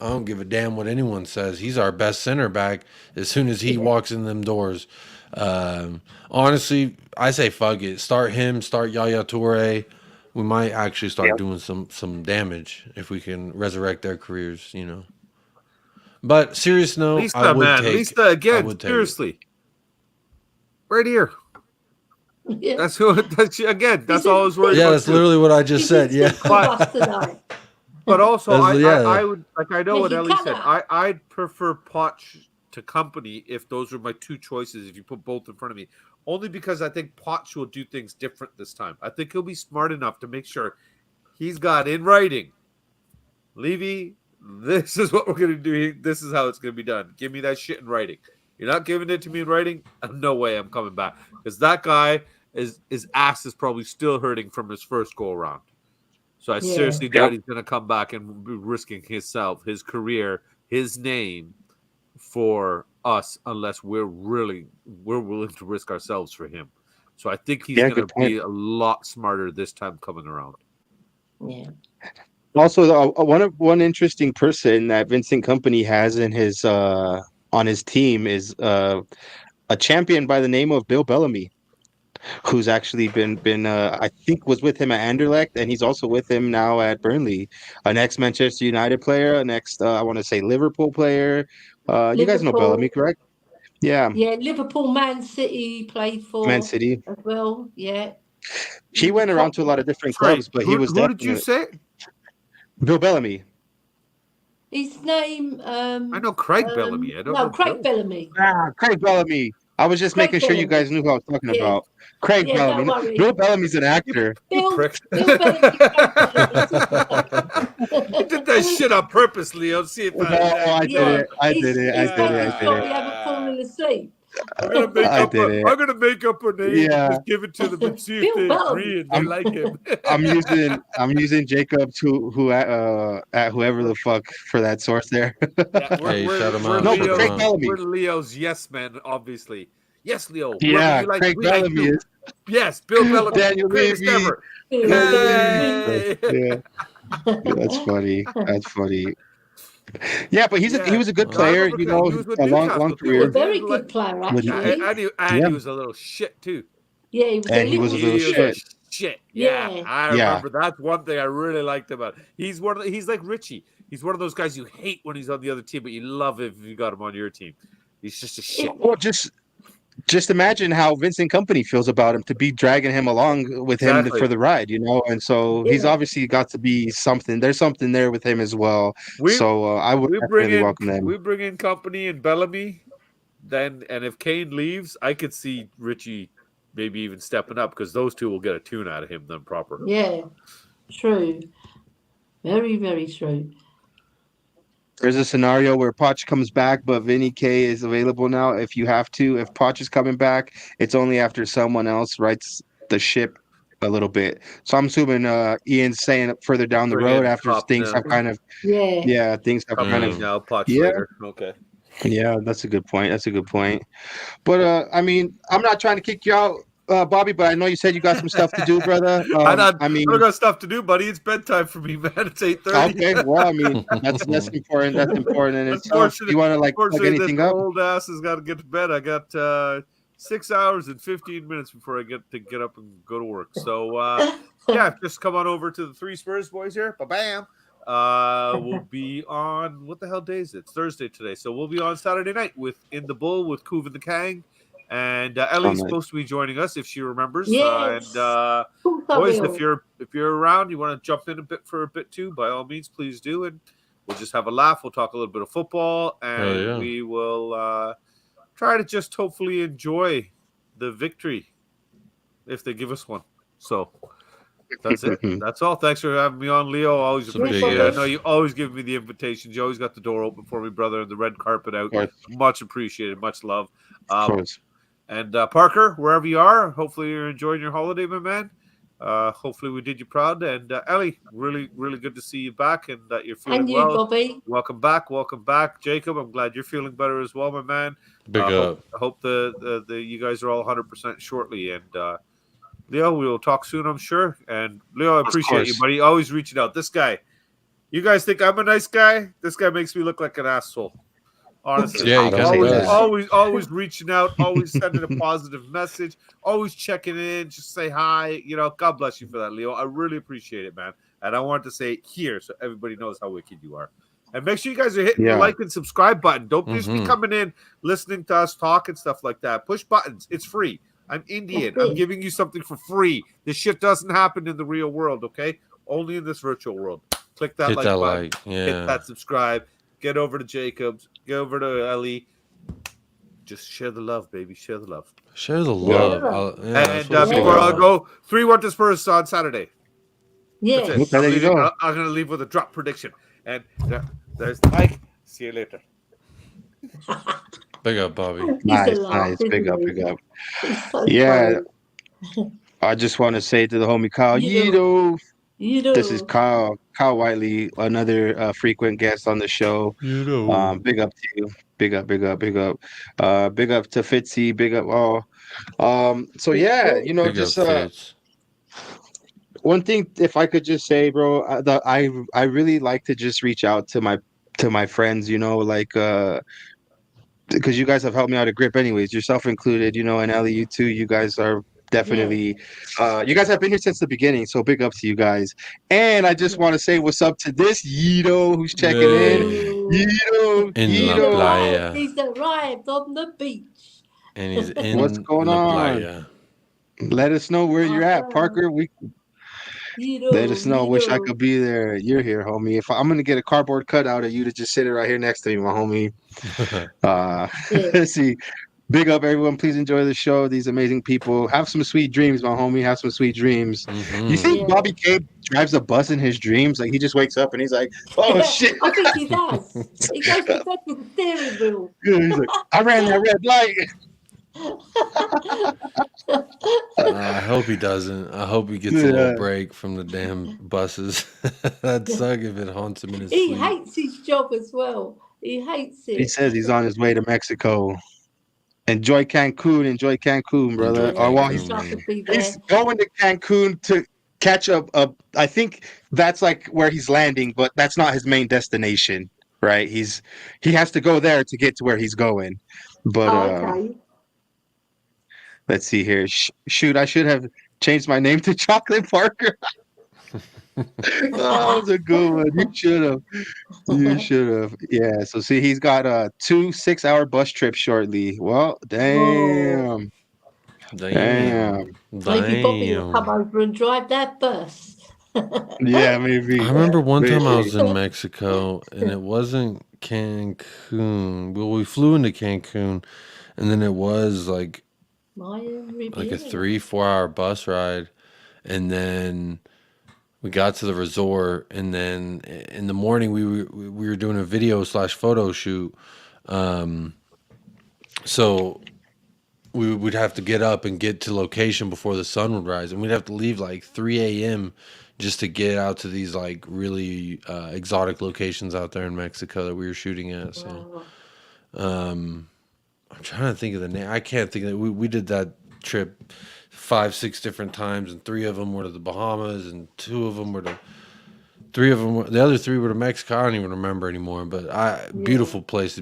I don't give a damn what anyone says. He's our best center back as soon as he walks in them doors. Honestly, I say fuck it. Start him, start Yaya Toure. We might actually start doing some damage if we can resurrect their careers, But serious note, Lisa, I would man. take Lisa, again, seriously. Right here. Yeah. That's all I was worried about. Yeah, that's literally what I just said. Yeah. But also, I would, like, I know what Ellie said. I'd prefer Poch to Kompany if those were my two choices, if you put both in front of me. Only because I think Poch will do things different this time. I think he'll be smart enough to make sure he's got in writing, Levy, this is what we're going to do. This is how it's going to be done. Give me that shit in writing. You're not giving it to me in writing? No way I'm coming back. Because that guy, his ass is probably still hurting from his first go-around. So I seriously doubt he's going to come back and be risking himself, his career, his name for us unless we're willing to risk ourselves for him. So I think he's going to be a lot smarter this time coming around. Yeah. Also, one interesting person that Vincent Kompany has in his on his team is a champion by the name of Bill Bellamy, who's actually been I think was with him at Anderlecht, and he's also with him now at Burnley. An ex-Manchester United player, an ex I want to say Liverpool player. You guys know Bellamy, correct? Yeah. Yeah, Liverpool, Man City played for Man City as well. Yeah. He went around to a lot of different clubs, but he was. Who did you say? Bill Bellamy. His name. I know Craig Bellamy. I don't know. Craig Bellamy. Craig Bellamy. I was just making sure you gues knew who I was talking about. Craig Bellamy. Bill Bellamy's an actor. Bill Bellamy. He did that shit on purpose, Leo. See if I did it. I did it. You haven't fallen asleep. I'm gonna make up a name and just give it to them and see if they agree and they like him. I'm using Jacobs who at whoever the fuck for that source there. We're Leo's yes man, obviously. Yes, Leo. Yeah, Craig Bellamy is. Yes, Bill Bellamy. Daniel greatest ever. Yeah. That's funny. Yeah, but he was a good player, a long career. A very good player, actually. And he was a little shit too. Yeah, he was a little shit. Yeah, I remember. That's one thing I really liked about it. He's like Richie. He's one of those guys you hate when he's on the other team, but you love if you got him on your team. He's just a shit. Well, just imagine how Vincent Kompany feels about him to be dragging him along with him for the ride, and so he's obviously got to be something. There's something there with him as well. I would definitely welcome them. We bring in Kompany and Bellamy, and if Kane leaves, I could see Richie maybe even stepping up because those two will get a tune out of him then proper. Yeah, true. Very, very true. There's a scenario where Poch comes back, but Vinny K is available now. If you have to, if Poch is coming back, it's only after someone else writes the ship a little bit. So I'm assuming Ian's saying further down the road after things have kind of things have kind of now Poch later. Okay. Yeah, that's a good point. But I mean, I'm not trying to kick you out, Bobby, but I know you said you got some stuff to do, brother. I got stuff to do, buddy. It's bedtime for me, man. It's 8:30. Okay, well, I mean, that's important. That's important. And you want to like plug anything up? Old ass has got to get to bed. I got 6 hours and 15 minutes before I get up and go to work. So just come on over to the Three Spurs boys here. Bam. We'll be on what the hell day is it? It's Thursday today, so we'll be on Saturday night with In the Bull with Kuv and the Kang. And Ellie's supposed to be joining us if she remembers. Yes. Boys, if you're around, you want to jump in for a bit too, by all means, please do. And we'll just have a laugh. We'll talk a little bit of football, and we will try to just hopefully enjoy the victory if they give us one. So that's it. That's all. Thanks for having me on, Leo. Always appreciate it. I know you always give me the invitations. You always got the door open for me, brother, and the red carpet out. Much appreciated. Much love. And Parker, wherever you are, hopefully you're enjoying your holiday, my man. Hopefully we did you proud. And Ellie, really, really good to see you back and that you're feeling well. And you, Bobby. Welcome back. Jacob, I'm glad you're feeling better as well, my man. Big up. I hope the you guys are all 100% shortly. And Leo, we will talk soon, I'm sure. And Leo, I appreciate you, buddy. Always reaching out. This guy, you guys think I'm a nice guy? This guy makes me look like an asshole. Honestly, always reaching out, always sending a positive message, always checking in, just say hi. God bless you for that, Leo. I really appreciate it, man. And I wanted to say it here so everybody knows how wicked you are. And make sure you guys are hitting the like and subscribe button. Don't just be coming in, listening to us talk and stuff like that. Push buttons. It's free. I'm Indian. I'm giving you something for free. This shit doesn't happen in the real world, okay? Only in this virtual world. Click that like button. Hit that subscribe. Get over to Jacobs. Get over to Ellie. Just share the love, baby. Share the love. Share the love. And before I go, 3-1 to Spurs on Saturday. Yeah. There you go. I'm going to leave with a drop prediction. And there's Mike. See you later. Big up, Bobby. Nice. Big up. So I just want to say to the homie Kyle, this is Kyle Whiteley, another frequent guest on the show. Big up to you. Big up. Big up to Fitzy. Big up all. One thing, if I could just say, bro, I really like to just reach out to my friends, because you guys have helped me out a grip anyways, yourself included, and Ellie, you too. You guys are definitely you guys have been here since the beginning, so big up to you guys. And I just want to say what's up to this Yito who's checking in. Yito. La playa. He's arrived on the beach. And he's in what's going on? Playa. Let us know where you're at, Parker. Let us know. Wish I could be there. You're here, homie. If I'm gonna get a cardboard cutout of you to just sit it right here next to me, my homie. Let's see. Big up, everyone. Please enjoy the show. These amazing people. Have some sweet dreams, my homie. Have some sweet dreams. You think Bobby K drives a bus in his dreams? Like, he just wakes up and he's like, oh, shit. I think he does. He goes to bed with the steering wheel. He's like, I ran that red light. I hope he doesn't. I hope he gets a little break from the damn buses. That'd suck if it haunts him in his sleep. He hates his job as well. He hates it. He says he's on his way to Mexico. Enjoy Cancun, brother. He's going to Cancun to catch up. I think that's like where he's landing, but that's not his main destination, right? He has to go there to get to where he's going. But let's see here. Shoot, I should have changed my name to Chocolate Parker. That was a good one. You should have. You should have. Yeah. So see, he's got 2 6-hour bus trips shortly. Well, damn. Damn. Maybe Bobby will come over and drive that bus. Yeah, maybe. I remember one time I Maybe. was in Mexico and it wasn't Cancun. Well, we flew into Cancun and then it was like a 3-4 hour bus ride. And then we got to the resort and then in the morning we were doing a video / photo shoot. So we would have to get up and get to location before the sun would rise, and we'd have to leave like 3 a.m. just to get out to these like really exotic locations out there in Mexico that we were shooting at. So I'm trying to think of the name. I can't think of it. We did that trip 5-6 different times, and 3 of them were to the Bahamas, and 2 of them were to the other 3 were to Mexico. I don't even remember anymore, but beautiful places,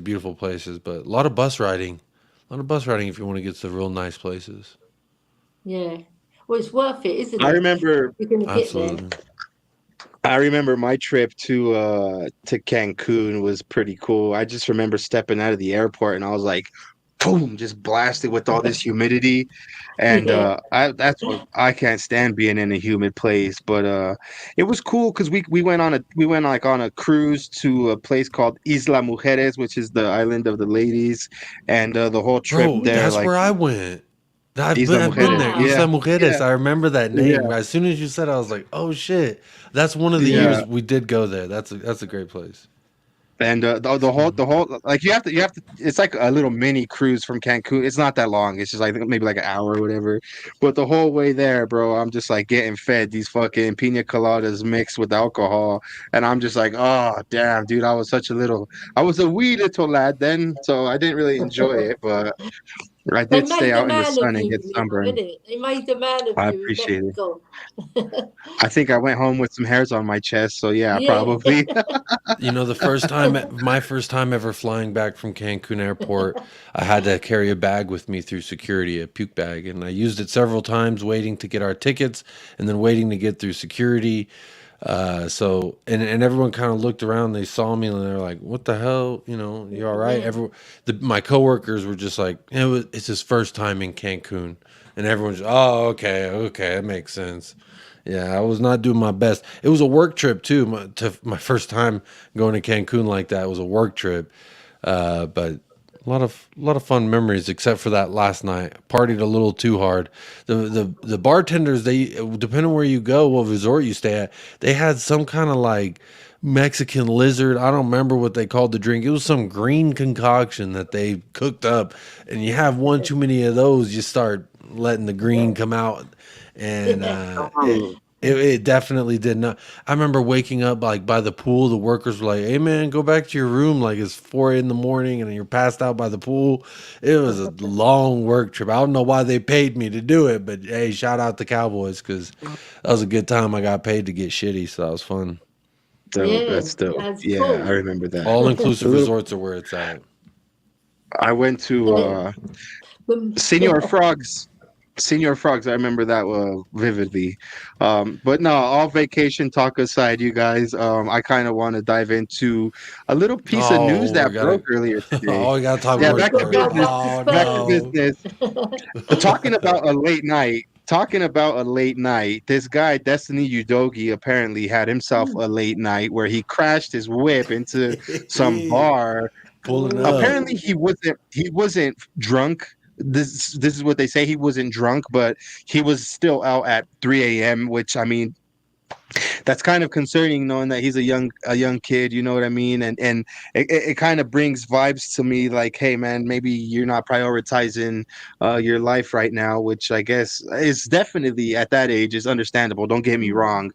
but a lot of bus riding. If you want to get to the real nice places. Yeah. Well, it's worth it, isn't it? I remember. You're going to get there. I remember my trip to Cancun was pretty cool. I just remember stepping out of the airport and I was like, boom, just blasted with all this humidity. And that's what I can't stand, being in a humid place. But it was cool because we went on a cruise to a place called Isla Mujeres, which is the island of the ladies, and the whole trip there. That's like, where I went. I've been Isla there. Mujeres. Isla Mujeres. Yeah. I remember that name. Yeah. As soon as you said it, I was like, oh shit. That's one of the years we did go there. That's a great place. And the whole like you have to it's like a little mini cruise from Cancun. It's not that long. It's just like maybe like an hour or whatever. But the whole way there, bro, I'm just like getting fed these fucking pina coladas mixed with alcohol, and I'm just like, oh damn, dude, I was a wee little lad then, so I didn't really enjoy it, but I did stay out in the sun and get sunburned. They made a man of you. I appreciate it. I think I went home with some hairs on my chest, so yeah. Probably. You know, my first time ever flying back from Cancun airport, I had to carry a bag with me through security, a puke bag, and I used it several times waiting to get our tickets and then waiting to get through security. So everyone kind of looked around, they saw me and they're like, what the hell, you know, you all right? My coworkers were just like, it's his first time in Cancun, and everyone's, oh, okay, that makes sense. Yeah, I was not doing my best. It was a work trip too. My first time going to Cancun like that was a work trip, but a lot of fun memories, except for that last night. Partied a little too hard. The bartenders, they, depending on where you go, what resort you stay at, they had some kind of like Mexican lizard. I don't remember what they called the drink. It was some green concoction that they cooked up, and you have one too many of those, you start letting the green come out. And it definitely did not. I remember waking up like by the pool. The workers were like, "Hey man, go back to your room." Like it's 4 a.m, and you're passed out by the pool. It was a long work trip. I don't know why they paid me to do it, but hey, shout out to Cowboys because that was a good time. I got paid to get shitty, so that was fun. That's dope. Yeah, cool. I remember that. All inclusive resorts are where it's at. I went to Senior Frogs. I remember that vividly. But no, all vacation talk aside, you guys, I kind of want to dive into a little piece of news that broke earlier today. Oh, we got to talk more. Back to business. Talking about a late night. This guy, Destiny Udogie, apparently had himself a late night where he crashed his whip into some bar. Pulling up. Apparently he wasn't drunk. This is what they say. He wasn't drunk, but he was still out at 3 a.m., which, I mean, that's kind of concerning, knowing that he's a young kid, you know what I mean? And it kind of brings vibes to me like, hey man, maybe you're not prioritizing your life right now, which I guess is definitely at that age is understandable. Don't get me wrong.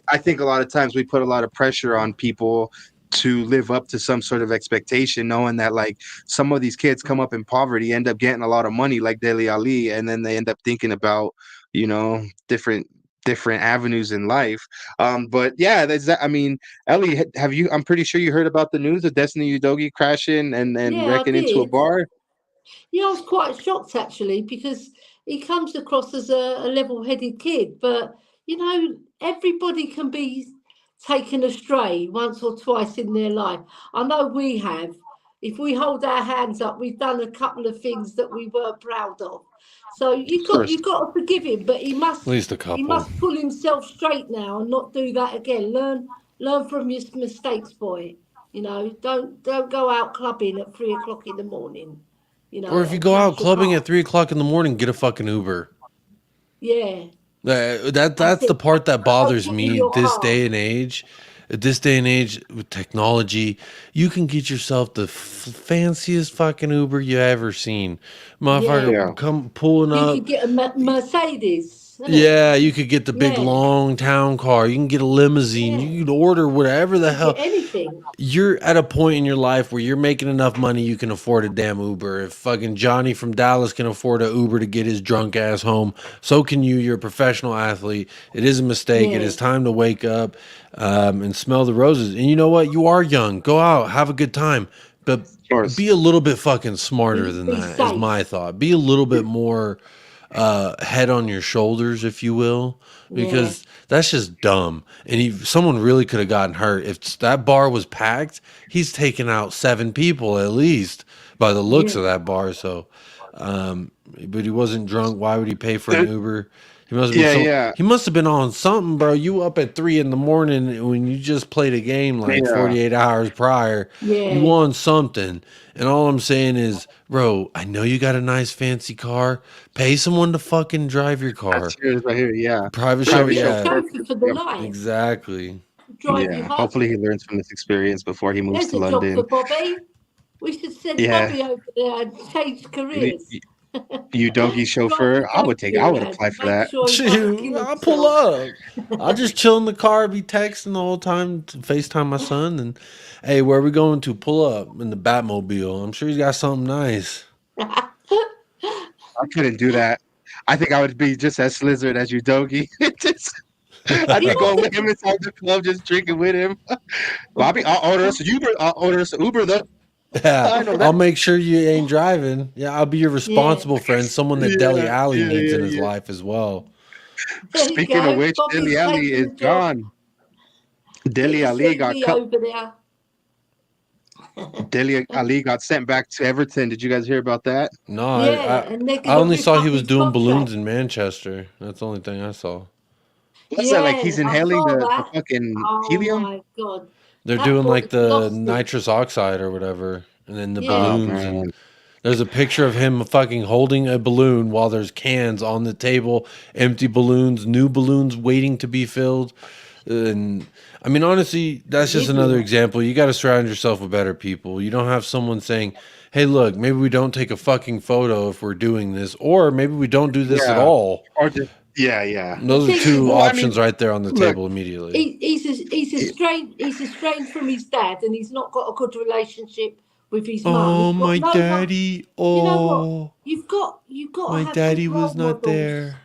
I think a lot of times we put a lot of pressure on people to live up to some sort of expectation, knowing that like some of these kids come up in poverty, end up getting a lot of money like Dele Ali, and then they end up thinking about, you know, different avenues in life. But yeah, that's that. I mean, Ellie, have you? I'm pretty sure you heard about the news of Destiny Udogie crashing and wrecking into a bar. Yeah, I was quite shocked actually, because he comes across as a level-headed kid, but you know, everybody can be taken astray once or twice in their life. I know we have. If we hold our hands up, we've done a couple of things that we weren't proud of. So you've got to forgive him, but he must At least a couple. He must pull himself straight now and not do that again. Learn from your mistakes, boy. You know, don't go out clubbing at 3 o'clock in the morning. You know, or if you go out clubbing at 3 o'clock in the morning, get a fucking Uber. Yeah. That's the part that bothers me this day and age. At this day and age with technology, you can get yourself the fanciest fucking Uber you ever seen. Motherfucker, come pulling up. You could get a Mercedes. Yeah, you could get the big long town car. You can get a limousine. You can order whatever the hell. Anything. You're at a point in your life where you're making enough money you can afford a damn Uber. If fucking Johnny from Dallas can afford an Uber to get his drunk ass home, so can you. You're a professional athlete. It is a mistake. It is time to wake up and smell the roses. And you know what? You are young. Go out. Have a good time. But be a little bit fucking smarter than that is my thought. Be a little bit more head on your shoulders, if you will, because that's just dumb. And someone really could have gotten hurt. If that bar was packed, he's taken out 7 people at least by the looks of that bar. So, but he wasn't drunk. Why would he pay for an Uber? He must have He must have been on something, bro. You up at 3 a.m. when you just played a game like 48 hours prior. You on something. And all I'm saying is, bro, I know you got a nice fancy car. Pay someone to fucking drive your car. That's yours right here, Private chauffeur, for the life. Exactly. Hopefully he learns from this experience before he moves to London. Job for Bobby. We should send Bobby over there and change careers. You doggy chauffeur, I would apply for that. I'll pull up. I'll just chill in the car, be texting the whole time, to FaceTime my son, and hey, where are we going to? Pull up in the Batmobile. I'm sure he's got something nice. I couldn't do that. I think I would be just as slizzard as you, doggy. I'd be going with him inside the club, just drinking with him. Bobby, I'll order us an Uber though. Yeah, I'll make sure you ain't driving. Yeah, I'll be your responsible friend, someone that Deli Alley needs in his life as well. Speaking of which, Deli Alley is gone. Deli Alley got cut. Deli Ali got sent back to Everton. Did you guys hear about that? No, I only saw he was doing balloons in Manchester. That's the only thing I saw. What's that, like he's inhaling the fucking helium? Oh my god. They're doing like the nitrous oxide or whatever, and then the balloons. And there's a picture of him fucking holding a balloon while there's cans on the table, empty balloons, new balloons waiting to be filled. And I mean, honestly, that's just another example. You got to surround yourself with better people. You don't have someone saying, hey, look, maybe we don't take a fucking photo if we're doing this, or maybe we don't do this at all. Or just, those are two options right there on the table immediately. He's estranged from his dad, and he's not got a good relationship with his mum. Oh, my daddy! Oh, you know what? You've got. My daddy was not there.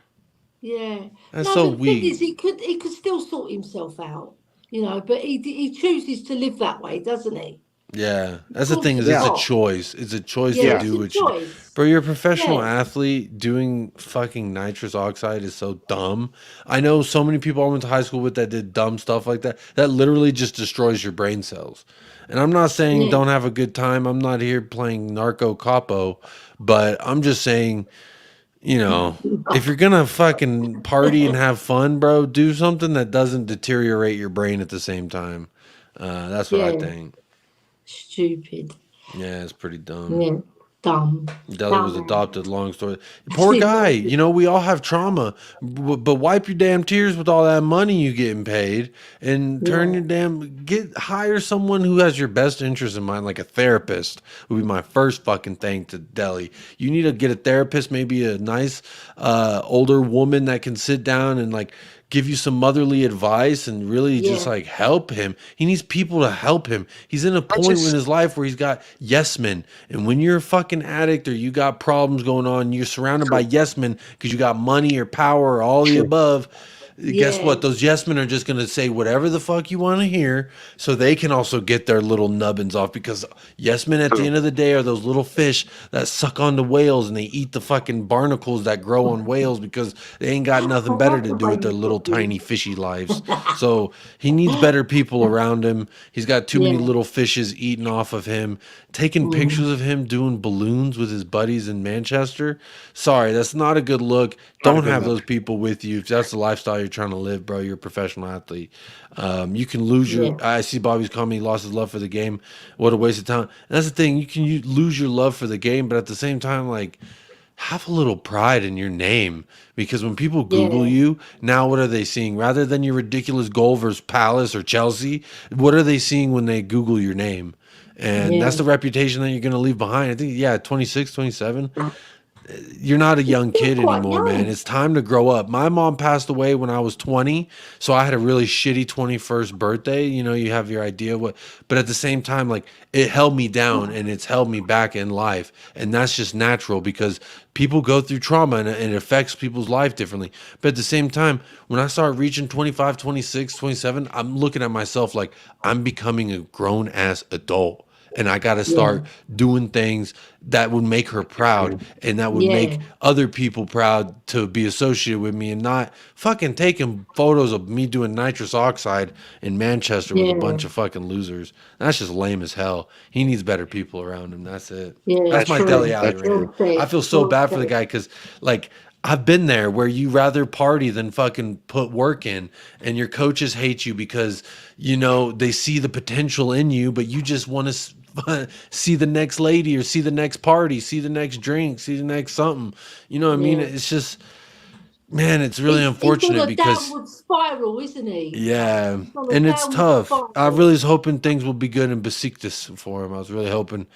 Yeah, that's so weak. He could still sort himself out, you know, but he chooses to live that way, doesn't he? Yeah, that's the thing. Is it's a choice. It's a choice to do what you. Bro, you're a professional athlete. Doing fucking nitrous oxide is so dumb. I know so many people I went to high school with that did dumb stuff like that. That literally just destroys your brain cells. And I'm not saying don't have a good time. I'm not here playing narco capo, but I'm just saying, you know, if you're gonna fucking party and have fun, bro, do something that doesn't deteriorate your brain at the same time. That's what I think. Stupid. Yeah, it's pretty dumb. Yeah, dumb. Deli was adopted. Long story. Poor guy. You know, we all have trauma, but wipe your damn tears with all that money you getting paid, and turn your hire someone who has your best interest in mind, like a therapist. Would be my first fucking thing to Deli. You need to get a therapist, maybe a nice older woman that can sit down and like give you some motherly advice and really just like help him. He needs people to help him. He's in a point in his life where he's got yes men. And when you're a fucking addict or you got problems going on, you're surrounded by yes men because you got money or power or all the above. guess what? Those yes men are just going to say whatever the fuck you want to hear so they can also get their little nubbins off, because yes men at the end of the day are those little fish that suck on the whales and they eat the fucking barnacles that grow on whales because they ain't got nothing better to do with their little tiny fishy lives. So he needs better people around him. He's got too many little fishes eating off of him, taking pictures of him doing balloons with his buddies in Manchester. Sorry, that's not a good look. Don't have those people with you. If that's the lifestyle you're trying to live, bro, you're a professional athlete. You can lose your. I see Bobby's comment. He lost his love for the game. What a waste of time. And that's the thing. You can lose your love for the game, but at the same time, like, have a little pride in your name, because when people Google you now, what are they seeing? Rather than your ridiculous goal versus Palace or Chelsea, what are they seeing when they Google your name? And that's the reputation that you're going to leave behind. I think, 26, 27. You're not a young kid anymore, man. It's time to grow up. My mom passed away when I was 20, so I had a really shitty 21st birthday. You know, you have your idea what, but at the same time, like, it held me down and it's held me back in life. And that's just natural because people go through trauma and it affects people's life differently. But at the same time, when I start reaching 25, 26, 27, I'm looking at myself like I'm becoming a grown ass adult. And I got to start doing things that would make her proud and that would make other people proud to be associated with me, and not fucking taking photos of me doing nitrous oxide in Manchester with a bunch of fucking losers. That's just lame as hell. He needs better people around him. That's it. That's my Dele Alli rant. I feel so bad for the guy because, like, I've been there where you rather party than fucking put work in, and your coaches hate you because, you know, they see the potential in you, but you just want to see the next lady or see the next party, see the next drink, see the next something. You know what I mean? It's just, man, it's really unfortunate because he's on a downward spiral, isn't he? Yeah, and it's tough. I really was hoping things would be good in Besiktas for him. I was really hoping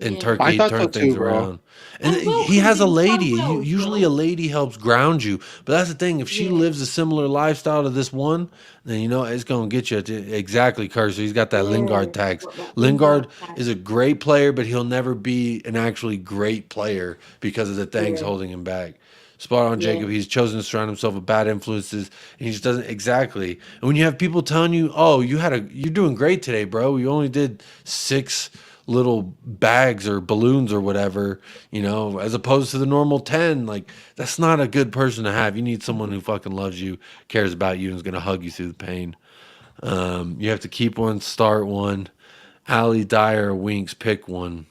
in Turkey he'd turn things around. And he has a lady. Usually a lady helps ground you. But that's the thing. If she lives a similar lifestyle to this one, then, you know, it's going to get you. Exactly, Cursor. He's got that Lingard tax. Lingard is a great player, but he'll never be an actually great player because of the things holding him back. Spot on, Jacob. He's chosen to surround himself with bad influences, and he just doesn't. Exactly. And when you have people telling you, "Oh, you're doing great today, bro. You only did 6 little bags or balloons or whatever, you know, as opposed to the normal 10, like, that's not a good person to have. You need someone who fucking loves you, cares about you, and is going to hug you through the pain. You have to keep one, start one. Ali, Dyer, Winks, pick one.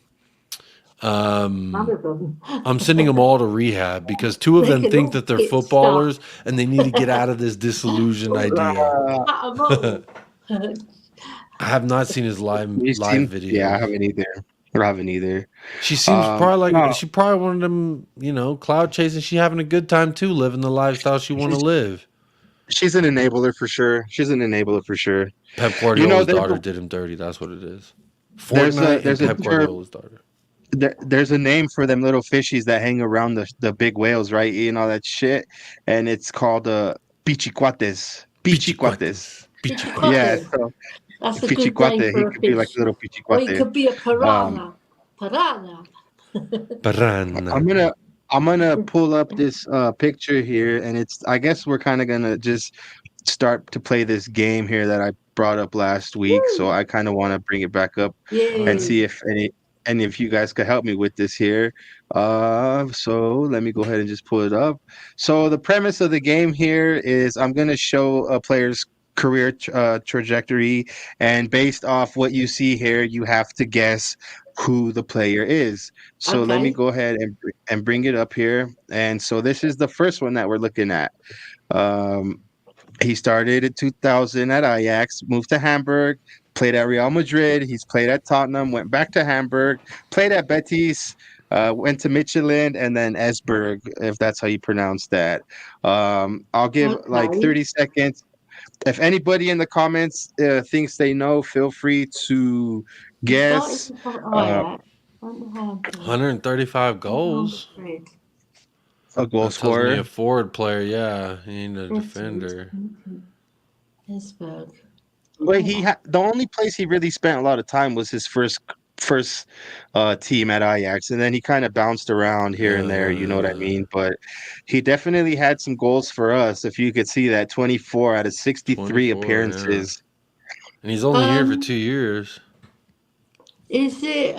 I'm sending them all to rehab because 2 of them think that they're footballers and they need to get out of this disillusioned idea. I have not seen his live video. Yeah, I haven't either. She seems probably like she probably one of them, you know, cloud chasing. She having a good time too, living the lifestyle she want to live. She's an enabler for sure. Pep Guardiola's daughter did him dirty. That's what it is. Fortnite and Pep Guardiola's daughter. There's a name for them little fishies that hang around the big whales, right? Eating all that shit, and it's called pichicuates. Pichicuates. Yeah, so that's a good name he could be like a little pichicuate. Or he could be a piranha. Piranha. I'm gonna pull up this picture here, and I guess we're kind of gonna just start to play this game here that I brought up last week. So I kind of want to bring it back up and see if any of you guys could help me with this here. So let me go ahead and just pull it up. So the premise of the game here is I'm going to show a player's career trajectory, and based off what you see here, you have to guess who the player is. So let me go ahead and bring it up here. And so this is the first one that we're looking at. He started in 2000 at Ajax, moved to Hamburg, played at Real Madrid. He's played at Tottenham, went back to Hamburg, played at Betis, went to Michelin, and then Esberg, if that's how you pronounce that. I'll give like 30 seconds. If anybody in the comments thinks they know, feel free to guess. 135 goals. A goal scorer. A forward player, yeah. He ain't a defender. Well, the only place he really spent a lot of time was his first first team at Ajax, and then he kind of bounced around here and there. You know what I mean? But he definitely had some goals for us. If you could see that, 24 out of 63 appearances. Yeah. And he's only here for 2 years. Is it?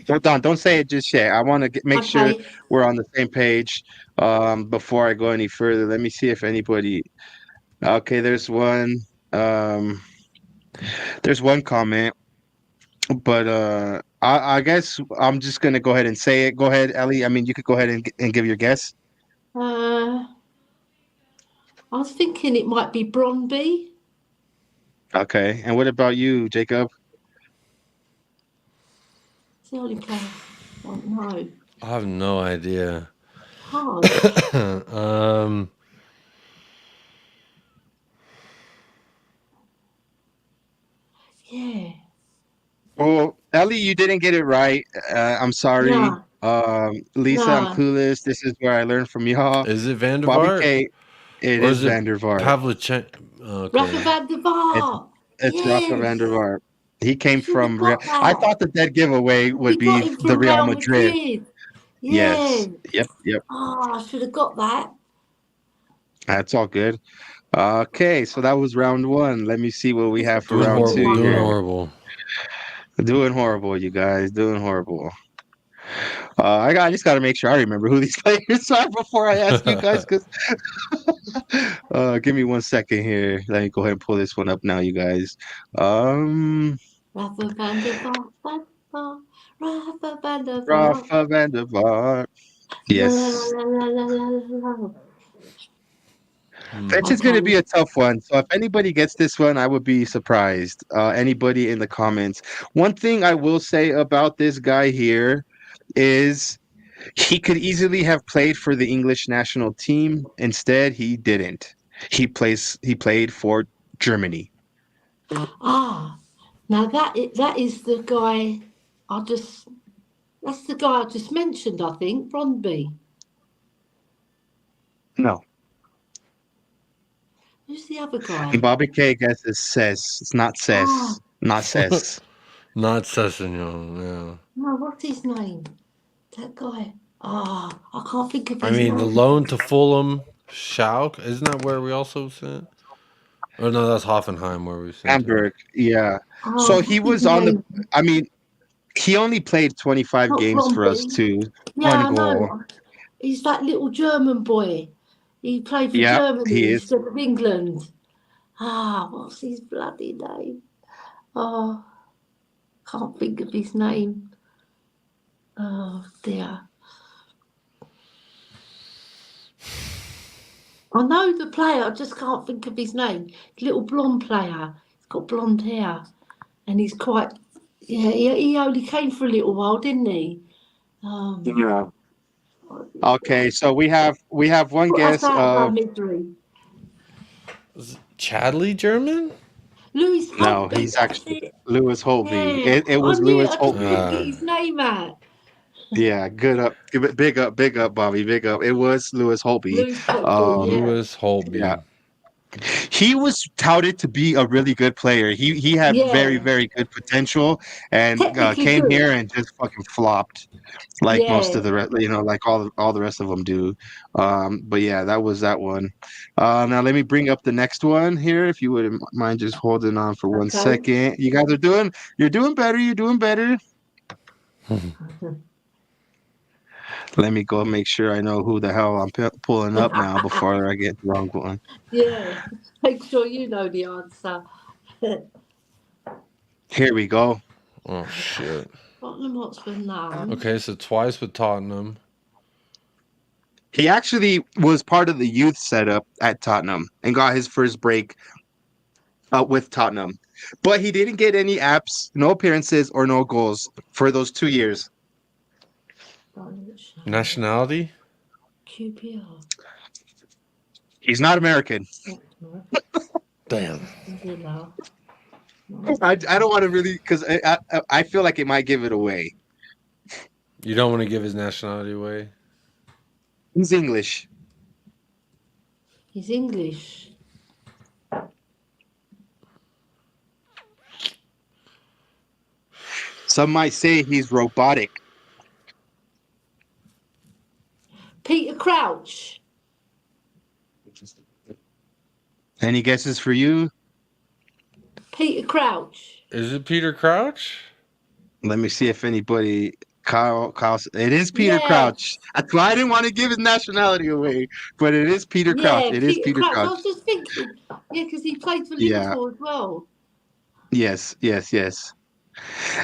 Hold on, don't say it just yet. I want to make sure we're on the same page before I go any further. Let me see if anybody. Okay, there's one. There's one comment, but I guess I'm just gonna go ahead and say it. Go ahead, Ellie. I mean, you could go ahead and give your guess. I was thinking it might be Brøndby. Okay, and what about you, Jacob? It's the only player I don't know. I have no idea. Hard. Yeah. Well, Ellie, you didn't get it right. I'm sorry. No. Lisa, I'm clueless. This is where I learned from y'all. Is it Van der Bobby Vaart? K. It is Van der Vaart. Pavlicek. Okay. Rafa Van der Vaart. It's Rafa Van der Vaart. He came from Real. I thought the dead giveaway would be the Real Madrid. Yeah. Yes. Yep. Oh, I should have got that. That's all good. Okay, so that was round one. Let me see what we have for round two. Doing horrible, you guys. Doing horrible. I just got to make sure I remember who these players are before I ask you guys. Because give me 1 second here. Let me go ahead and pull this one up now, you guys. Rafa Van der Vaart. Rafa Van der Vaart. Rafa Van der Vaart. Yes. That's just going to be a tough one. So if anybody gets this one, I would be surprised. Anybody in the comments. One thing I will say about this guy here is he could easily have played for the English national team. Instead, he didn't. He played for Germany. Now that is the guy that's the guy I just mentioned, I think, Brøndby. No. Who's the other guy? Bobby K guesses Cess. It's not Cess. Not Cess. Not Sessignon, yeah. No, what's his name? That guy. I can't think of his name. The loan to Fulham, Schalke. Isn't that where we also sent? Oh, no, that's Hoffenheim where we sent Hamburg, yeah. So he was on the... I mean, he only played 25 games for us, too. Yeah, one goal. I know. He's that little German boy. He played for Germany instead of England. What's his bloody name? Can't think of his name. Oh, dear. I know the player, I just can't think of his name. Little blonde player. He's got blonde hair. And he's quite... Yeah, he only came for a little while, didn't he? Yeah. Okay, so we have one guess of... Chadley German? Lewis Holtby. No, he's actually Lewis Holtby. Yeah. It was Lewis Holtby. I couldn't get his name out. Yeah, good up. Big up, Bobby. Big up. It was Lewis Holtby. Lewis Holtby. Yeah. He was touted to be a really good player. He had very, very good potential, and came here and just fucking flopped, like most of the rest. Like all the rest of them do. But yeah, that was that one. Now let me bring up the next one here, if you wouldn't mind just holding on for 1 second. You guys you're doing better. You're doing better. Let me go make sure I know who the hell I'm pulling up now before I get the wrong one. Yeah, make sure you know the answer. Here we go. Oh, shit. Tottenham Hotspur now. Okay, so twice with Tottenham. He actually was part of the youth setup at Tottenham and got his first break with Tottenham. But he didn't get any apps, no appearances, or no goals for those 2 years. Nationality? QPR. He's not American. Damn. I don't want to really, because I feel like it might give it away. You don't want to give his nationality away? He's English. He's English. Some might say he's robotic. Peter Crouch. Any guesses for you? Peter Crouch. Is it Peter Crouch? Let me see if anybody. Kyle. It is Peter Crouch. That's why I didn't want to give his nationality away, but it is Peter Crouch. It is Peter Crouch. I was just thinking, because he played for Liverpool as well. Yes.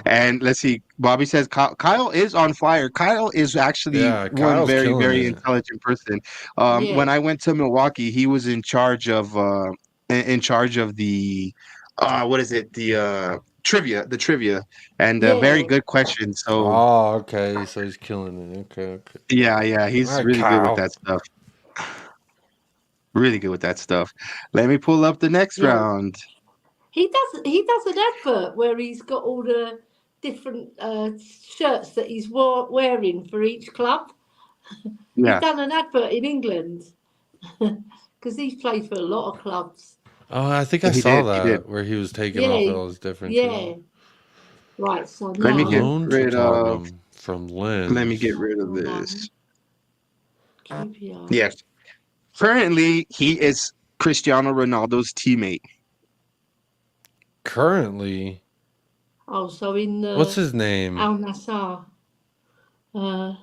And let's see. Bobby says Kyle is on fire. Kyle is actually one very, very intelligent person. When I went to Milwaukee, he was in charge of the what is it? The trivia, and very good questions. So okay, so he's killing it. Okay. Yeah, he's really good with that stuff. Really good with that stuff. Let me pull up the next round. He does an advert where he's got all the different shirts that he's wearing for each club. He's done an advert in England because he's played for a lot of clubs. Oh, I think I saw that where he was taking off all his different. Right. So let me get rid of from Lens. Let me get rid of this. Yes. Currently, he is Cristiano Ronaldo's teammate. Currently. Oh, so in what's his name? Únase. I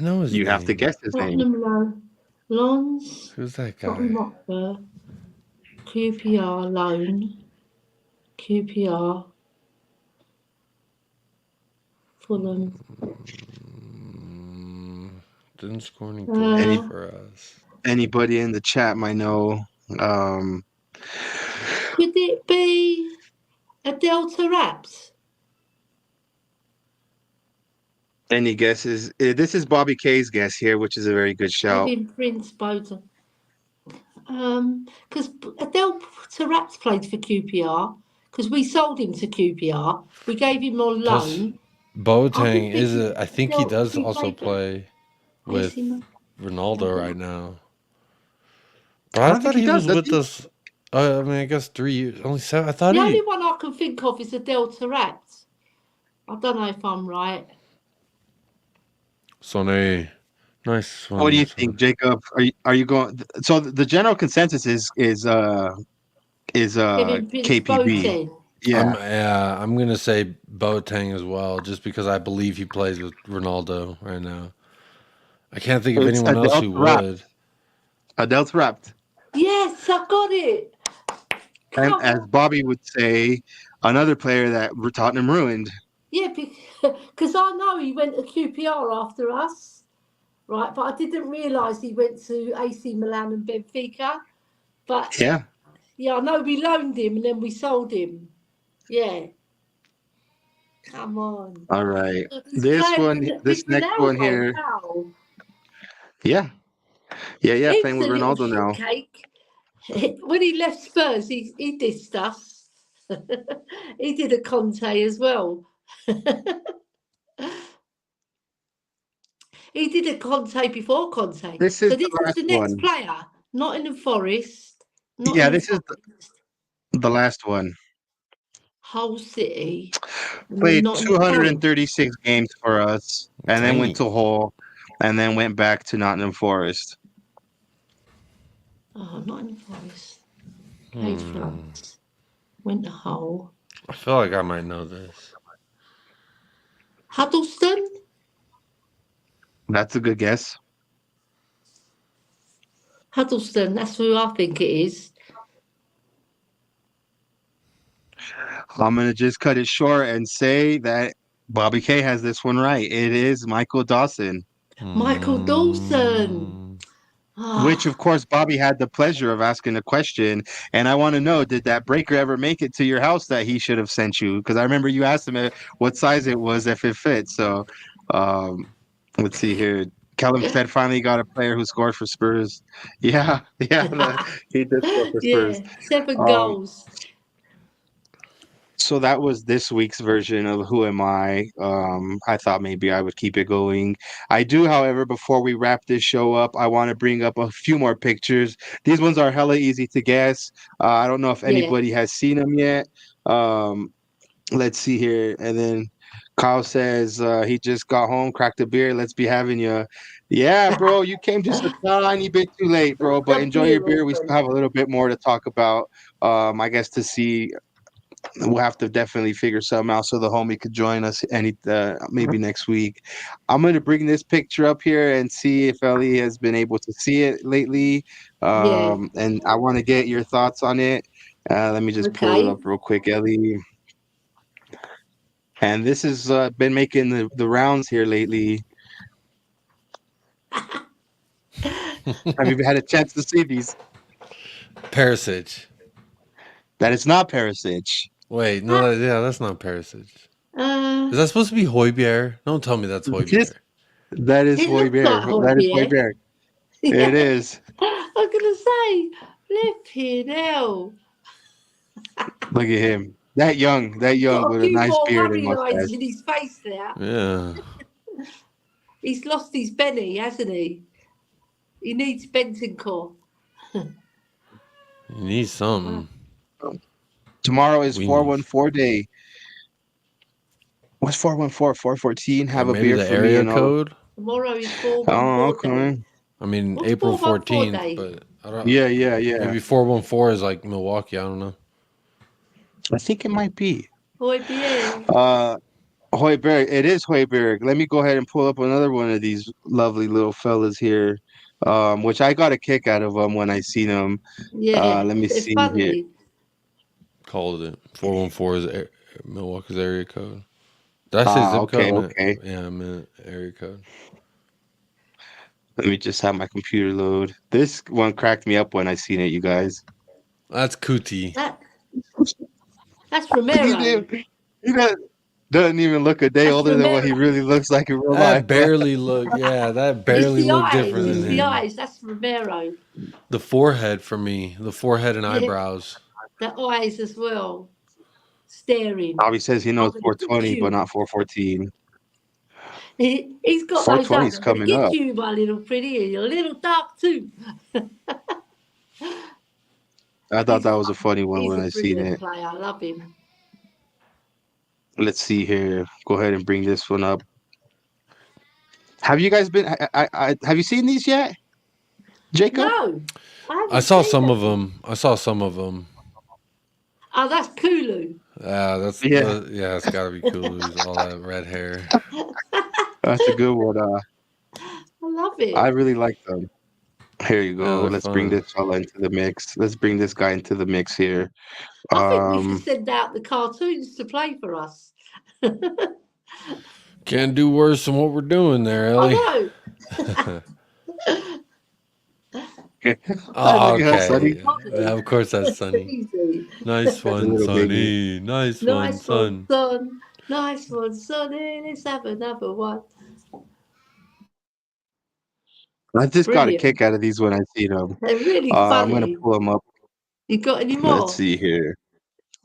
know his name. You have to guess his name. Lons. Who's that guy? QPR loan. QPR. Fulham. Didn't score any goals for us. Anybody in the chat might know. Could it be a Delta Raps? Any guesses? This is Bobby K's guess here, which is a very good shout. Maybe Prince Boden. Because Delta Raps played for QPR. Because we sold him to QPR. We gave him on loan. Boateng I think he does also play with Ronaldo right now. But I thought he was with us. I mean, I guess 3 years. Only 7. I thought the only one I can think of is a Delta Raps. I don't know if I'm right. Sonny, nice one. What do you think, Jacob? Are you going? So the general consensus is KPB. I'm gonna say Boateng as well, just because I believe he plays with Ronaldo right now. I can't think of anyone else who would. Adelt Rapt. Yes, I got it. And as Bobby would say, another player that Tottenham ruined. Yeah, because I know he went to QPR after us, right? But I didn't realise he went to AC Milan and Benfica. But I know we loaned him and then we sold him. Yeah. Come on. All right. This next one here. Wow. Yeah, playing with Ronaldo now. Cake. When he left Spurs, he dissed us. He did a Conte as well. He did a Conte before Conte. This is the next player. Nottingham Forest. This is the last one. Hull City. Played 236 games for us, and then went to Hull, and then went back to Nottingham Forest. Oh, Nottingham Forest. Played France. Went to Hull. I feel like I might know this. Huddleston? That's a good guess. Huddleston, that's who I think it is. I'm going to just cut it short and say that Bobby K has this one right. It is Michael Dawson. Michael Dawson. Which, of course, Bobby had the pleasure of asking a question. And I want to know, did that breaker ever make it to your house that he should have sent you? Because I remember you asked him what size it was, if it fit. So let's see here. Callum said finally got a player who scored for Spurs. He did score for Spurs. 7 goals. So that was this week's version of Who Am I? I thought maybe I would keep it going. I do, however, before we wrap this show up, I want to bring up a few more pictures. These ones are hella easy to guess. I don't know if anybody has seen them yet. Let's see here. And then Kyle says he just got home, cracked a beer. Let's be having you. Yeah, bro, you came just a tiny bit too late, bro. But enjoy your beer. We still have a little bit more to talk about. I guess to see, we'll have to definitely figure something out so the homie could join us maybe next week. I'm gonna bring this picture up here and see if Ellie has been able to see it lately. And I want to get your thoughts on it. Let me just pull it up real quick, Ellie. And this has been making the rounds here lately. Have you had a chance to see these? Perisic. That is not Perisic. Wait, no, that's not Perisic. Is that supposed to be Højbjerg? Don't tell me that's Højbjerg. That is Højbjerg. That is Højbjerg. Yeah. It is. I was gonna say, flipping hell. Look at him. That young with a nice beard and mustache. In his face there. Yeah. He's lost his Benny, hasn't he? He needs Bentancur. He needs something. Tomorrow is 414 day. What's 414? 414. Have a beer the for area me. Code. Tomorrow is 414. Okay. Day. I mean, What's April 14th, but I don't. Yeah. Maybe 414 is like Milwaukee. I don't know. I think it might be. Højbjerg. Højbjerg. It is Højbjerg. Let me go ahead and pull up another one of these lovely little fellas here, which I got a kick out of them when I seen them. Yeah. Let me see funny. here. Called it 414 is Milwaukee's area code. Did I say zip code? Okay. Yeah, I meant area code. Let me just have my computer load. This one cracked me up when I seen it, you guys. That's Kuti. That's Romero. He doesn't even look a day older than what he really looks like in real life. That barely look different than him. The eyes, that's Romero. The forehead for me. The forehead and eyebrows. The eyes as well. Staring. Bobby says he knows 420, but not 414. He's got 420 is coming up. You, my little pretty, you're a little dark too. I thought that was a funny one when I seen it. Player. I love him. Let's see here. Go ahead and bring this one up. Have you guys been? Have you seen these yet, Jacob? No. I saw some of them. Oh, that's Kulu. It's got to be Kulu's. All that red hair. That's a good one. I love it. I really like them. Here you go. Yeah, Let's bring this fella into the mix. Let's bring this guy into the mix here. I think we should send out the cartoons to play for us. Can't do worse than what we're doing there, Ellie. I know. Oh, okay. Yeah, of course that's Sonny. Nice one, Sonny. Nice one, son. Nice one, Sonny. Let's have another one. I just got a kick out of these when I see them. They're really funny. I'm going to pull them up. You got any more? Let's see here.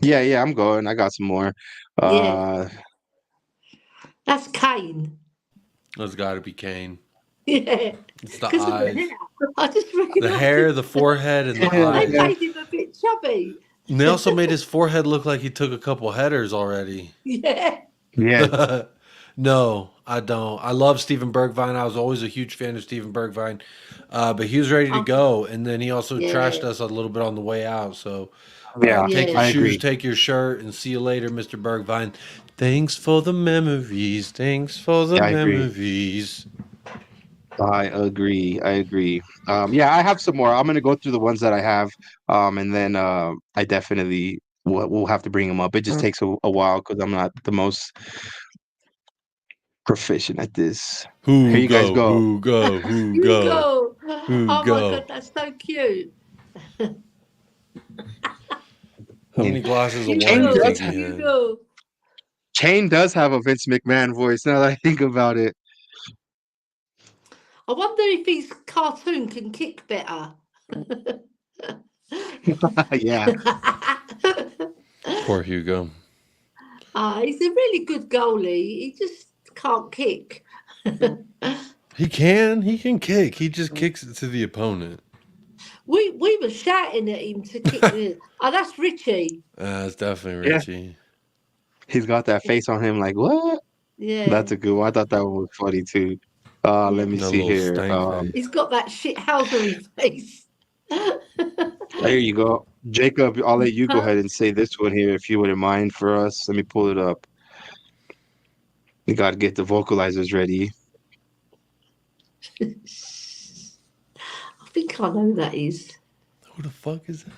Yeah, I'm going. I got some more. That's Kane. That's got to be Kane. Yeah. It's the eyes. I just the hair, the forehead, and the eyes. They made him a bit chubby. And they also made his forehead look like he took a couple headers already. Yeah. No, I don't. I love Steven Bergwijn. I was always a huge fan of Steven Bergwijn. But he was ready to go. And then he also trashed us a little bit on the way out. So take your shoes, take your shirt, and see you later, Mr. Bergwijn. Thanks for the memories. Memories. I agree. I have some more. I'm going to go through the ones that I have. And then I definitely we'll have to bring them up. It just takes a while because I'm not the most proficient at this. Here you guys go. Who go? Oh my God, that's so cute. How many glasses of wine? Chain does have a Vince McMahon voice now that I think about it. I wonder if his cartoon can kick better. Yeah. Poor Hugo. He's a really good goalie. He just can't kick. He can kick. He just kicks it to the opponent. We were shouting at him to kick it. Oh, that's Richie. It's definitely Richie. He's got that face on him like, what? Yeah. That's a good one. I thought that one was funny too. Let me A see little here. stank face. He's got that shithousery face. There you go. Jacob, I'll let you go ahead and say this one here if you wouldn't mind for us. Let me pull it up. We got to get the vocalizers ready. I think I know who that is. Who the fuck is that?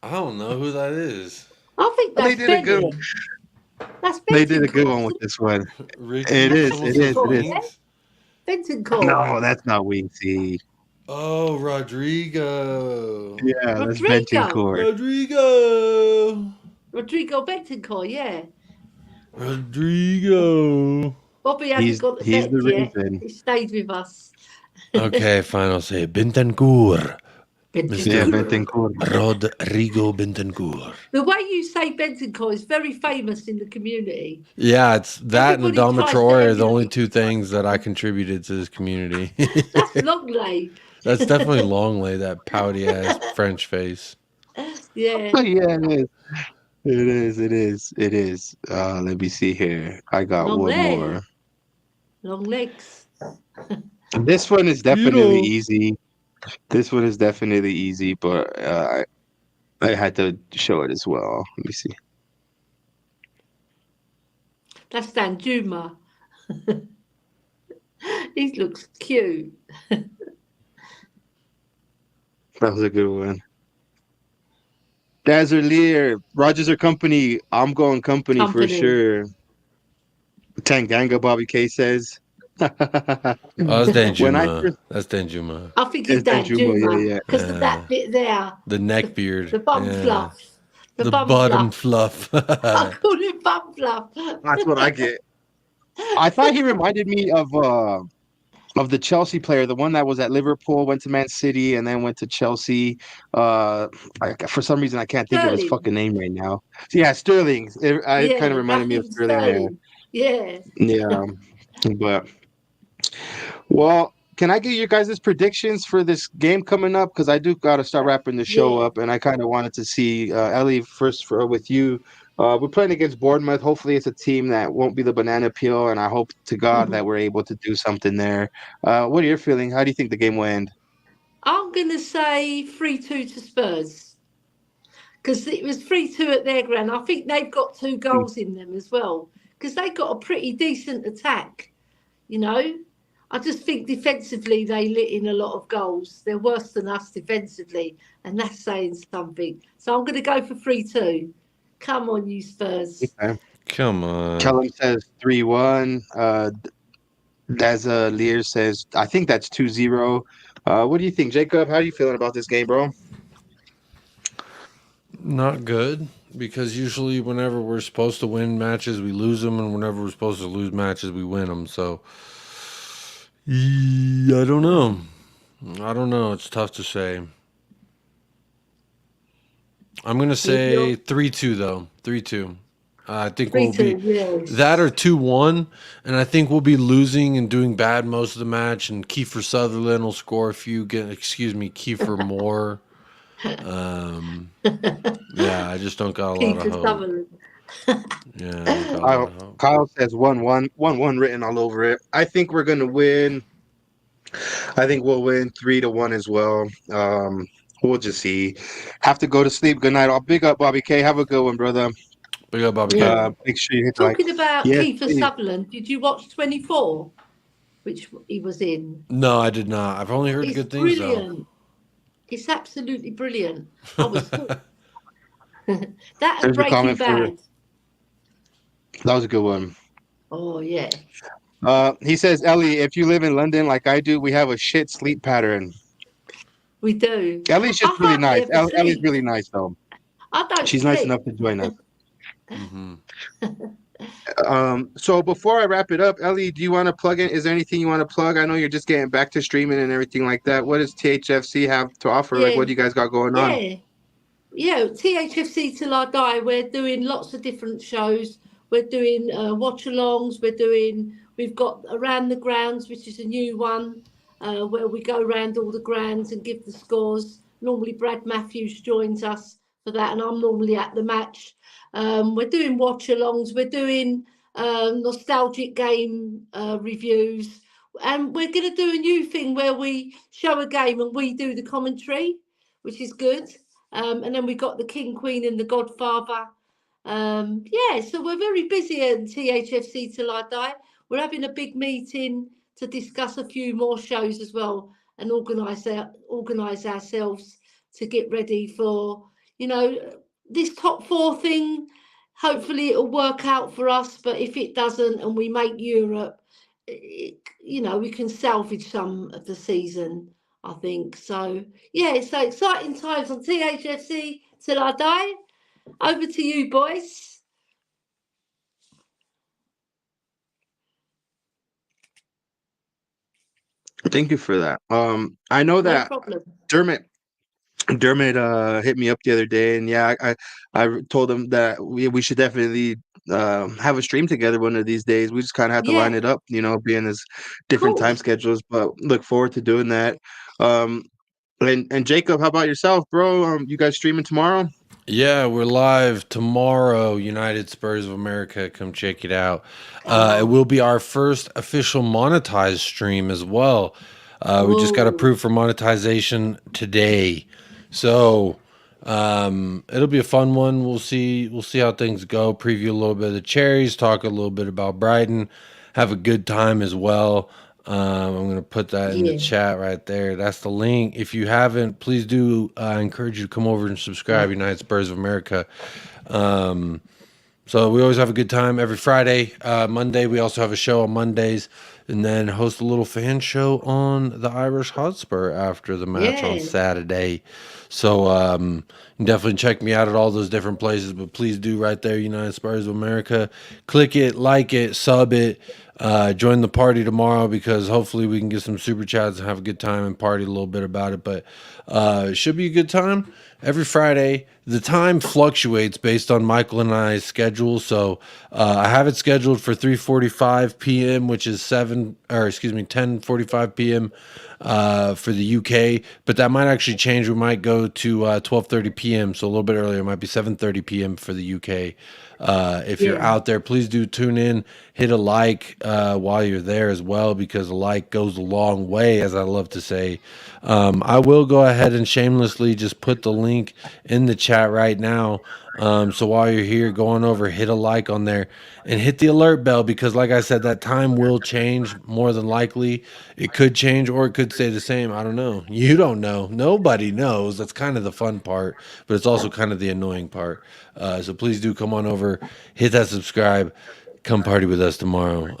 I don't know who that is. I think that's They did a good one. That's They did a good one with this one. Ricky, It is. someone It says is. It is. Wings? Bentancur. No, that's not Winksy. Oh, Rodrigo. Yeah, that's Rodrigo. Bentancur. Rodrigo Bentancur, yeah. Rodrigo. Bobby hasn't got the he's bet the yet. reason. He stayed with us. Okay, fine. I'll say Bentancur. Yeah, Bentancur. Rodrigo Bentancur. The way you say Bentancur is very famous in the community. Yeah, it's that and Everybody Adama tries to Traore are the emulate. only two things that I contributed to this community. That's Longley. That's definitely Longley, that pouty ass French face. Yeah. Yeah, it is. Let me see here. I got Long one leg. more. Long legs. This one is definitely know. easy. This one is definitely easy, but I had to show it as well. Let me see. That's Dan Juma. He looks cute. That was a good one. Dazzer Lear, Rogers or Company. I'm going company for sure. Tanganga, Bobby K says. Oh, that's Dan When I Juma. first- That's Dan Juma. I think it's It's Dan Dan Juma. Juma, yeah. Because of that bit there. The neck beard. The bum Yeah. fluff. The bum bottom fluff. fluff. I call it bum fluff. That's what I get. I thought he reminded me of the Chelsea player, the one that was at Liverpool, went to Man City, and then went to Chelsea. For some reason, I can't think of his Sterling. fucking name right now. Yeah, Sterling. It kind of reminded me of Sterling. Yeah. Yeah, but well, can I get you guys' predictions for this game coming up? Because I do got to start wrapping the show up, and I kind of wanted to see Ellie first with you. We're playing against Bournemouth. Hopefully, it's a team that won't be the banana peel, and I hope to God that we're able to do something there. What are your feelings? How do you think the game will end? I'm going to say 3-2 to Spurs. Because it was 3-2 at their ground. I think they've got 2 goals in them as well. Because they got a pretty decent attack, you know. I just think defensively they let in a lot of goals. They're worse than us defensively, and that's saying something. So I'm going to go for 3-2. Come on, you Spurs. Okay. Come on. Callum says 3-1. Daza Lear says, I think that's 2-0. What do you think, Jacob? How are you feeling about this game, bro? Not good, because usually whenever we're supposed to win matches, we lose them, and whenever we're supposed to lose matches, we win them. So, I don't know. It's tough to say. I'm going to say 3-2, though. 3-2. I think we'll be that or 2-1, and I think we'll be losing and doing bad most of the match, and Kiefer Sutherland will score a few, Kiefer Moore. Yeah, I just don't got a lot of hope. Yeah, Kyle says 1-1 written all over it. I think we're gonna win. I think we'll win 3-1 as well. We'll just see. Have to go to sleep. Good night. I'll big up Bobby K. Have a good one, brother. Big up Bobby K. Make sure you hit Talking about Kiefer please. Sutherland, did you watch 24, which he was in? No, I did not. I've only heard good things. Brilliant. Though. It's absolutely brilliant. I was that and Breaking Bad. That was a good one. Oh yeah. He says, Ellie, if you live in London like I do, we have a shit sleep pattern. We do. Ellie's just really nice. Ellie's really nice though. She's nice enough to join us. So before I wrap it up, Ellie, do you want to plug in? Is there anything you want to plug? I know you're just getting back to streaming and everything like that. What does THFC have to offer? Like, what do you guys got going on? Yeah, THFC Till I Die. We're doing lots of different shows. We're doing watch-alongs. We've got Around the Grounds, which is a new one, where we go around all the grounds and give the scores. Normally Brad Matthews joins us for that, and I'm normally at the match. We're doing watch-alongs, we're doing nostalgic game reviews, and we're going to do a new thing where we show a game and we do the commentary, which is good. And then we got the King, Queen and the Godfather. So we're very busy at THFC till I die. We're having a big meeting to discuss a few more shows as well, and organise ourselves to get ready for, this top 4 thing. Hopefully it'll work out for us, but if it doesn't and we make Europe, we can salvage some of the season, I think. So so exciting times on THFC till I die. Over to you, boys. Thank you for that. I know that Dermot hit me up the other day, and I told him that we should definitely have a stream together one of these days. We just kind of have to line it up, being as different time schedules, but look forward to doing that. And Jacob, how about yourself, bro? You guys streaming tomorrow? Yeah, we're live tomorrow, United Spurs of America. Come check it out. It will be our first official monetized stream as well. We just got approved for monetization today. So it'll be a fun one. We'll see how things go. Preview a little bit of the Cherries, talk a little bit about Brighton, have a good time as well. I'm going to put that in the chat right there. That's the link. If you haven't, please do. I encourage you to come over and subscribe, United Spurs of America. So we always have a good time every Friday. Monday, we also have a show on Mondays, and then host a little fan show on the Irish Hotspur after the match on Saturday. So definitely check me out at all those different places, but please do right there, United Spurs of America. Click it, like it, sub it. Join the party tomorrow, because hopefully we can get some super chats and have a good time and party a little bit about it. But it should be a good time every Friday. The time fluctuates based on Michael and I's schedule. So I have it scheduled for 3:45 p.m., which is 10:45 p.m. For the UK, but that might actually change. We might go to 12:30 p.m., so a little bit earlier. It might be 7:30 p.m. for the UK. If you're out there, please do tune in, hit a like while you're there as well, because a like goes a long way, as I love to say. I will go ahead and shamelessly just put the link in the chat right now. So while you're here, go on over, hit a like on there, and hit the alert bell, because like I said, that time will change more than likely. It could change or it could stay the same. I don't know. You don't know. Nobody knows. That's kind of the fun part, but it's also kind of the annoying part. So please do come on over, hit that subscribe, come party with us tomorrow.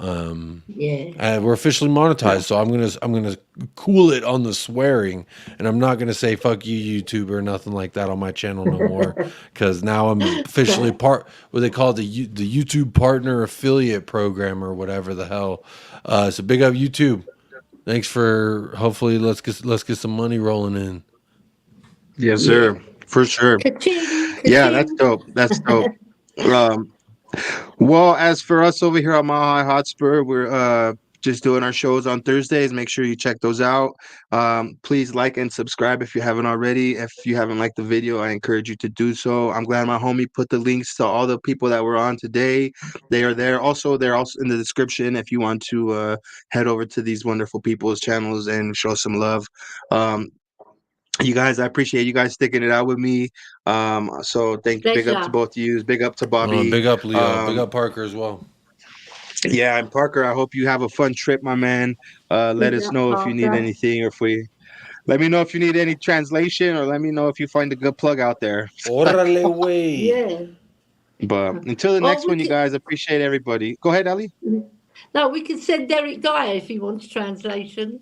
We're officially monetized, so I'm gonna cool it on the swearing, and I'm not gonna say "fuck you, YouTube" or nothing like that on my channel no more, because now I'm officially what they call the YouTube Partner Affiliate Program or whatever the hell. So big up YouTube. Thanks for hopefully let's get some money rolling in. Yes, sir, for sure. Yeah, that's dope. That's dope. Well, as for us over here on Mile High Hotspur, we're just doing our shows on Thursdays. Make sure you check those out. Please like and subscribe if you haven't already. If you haven't liked the video, I encourage you to do so. I'm glad my homie put the links to all the people that were on today. They are there. Also, they're also in the description if you want to head over to these wonderful people's channels and show some love. You guys, I appreciate you guys sticking it out with me. So big up to both of you. Big up to Bobby. Big up Leo. Big up Parker as well. Yeah, and Parker, I hope you have a fun trip, my man. Let us know if you need anything, or let me know if you need any translation, or let me know if you find a good plug out there. Orale way. Yeah. But until the next one, you guys, appreciate everybody. Go ahead, Ali. No, we can send Eric Dyer if he wants translation.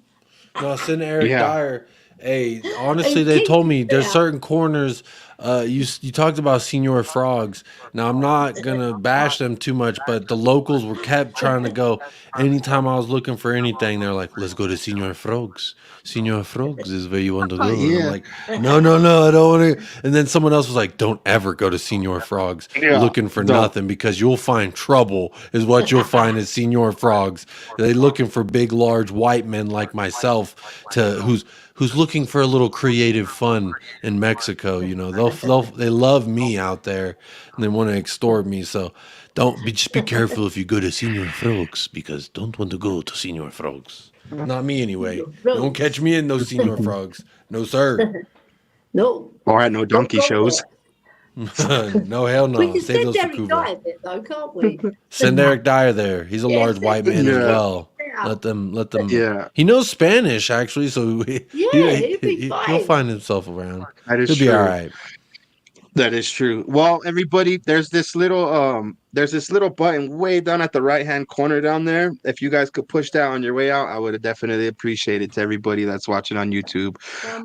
No, send Eric Dyer. Hey, honestly, they told me there's certain corners. You talked about Senior Frogs. Now, I'm not going to bash them too much, but the locals were kept trying to go. Anytime I was looking for anything, they're like, let's go to Senior Frogs. Senior Frogs is where you want to go. And I'm like, no, I don't want to. And then someone else was like, don't ever go to Senior Frogs looking for nothing, because you'll find trouble is what you'll find at Senior Frogs. They're looking for big, large white men like myself who's who's looking for a little creative fun in Mexico. You know, they love me out there, and they want to extort me. So just be careful if you go to Senor Frogs, because don't want to go to Senor Frogs. Not me anyway. Don't catch me in those Senor Frogs. No, sir. No. Or at no donkey shows. No, hell no. We can Save send those for Eric Cuba. Dyer there, though, can't we? Send Eric Dyer there. He's a large white man as well. Yeah. Let them. Yeah. He knows Spanish, actually, so he'll find himself around. That is He'll true. be all right. That is true. Well, everybody, there's this little button way down at the right-hand corner down there. If you guys could push that on your way out, I would definitely appreciate it to everybody that's watching on YouTube.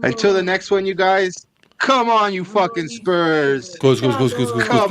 Until the next one, you guys, come on, you fucking Spurs. Go.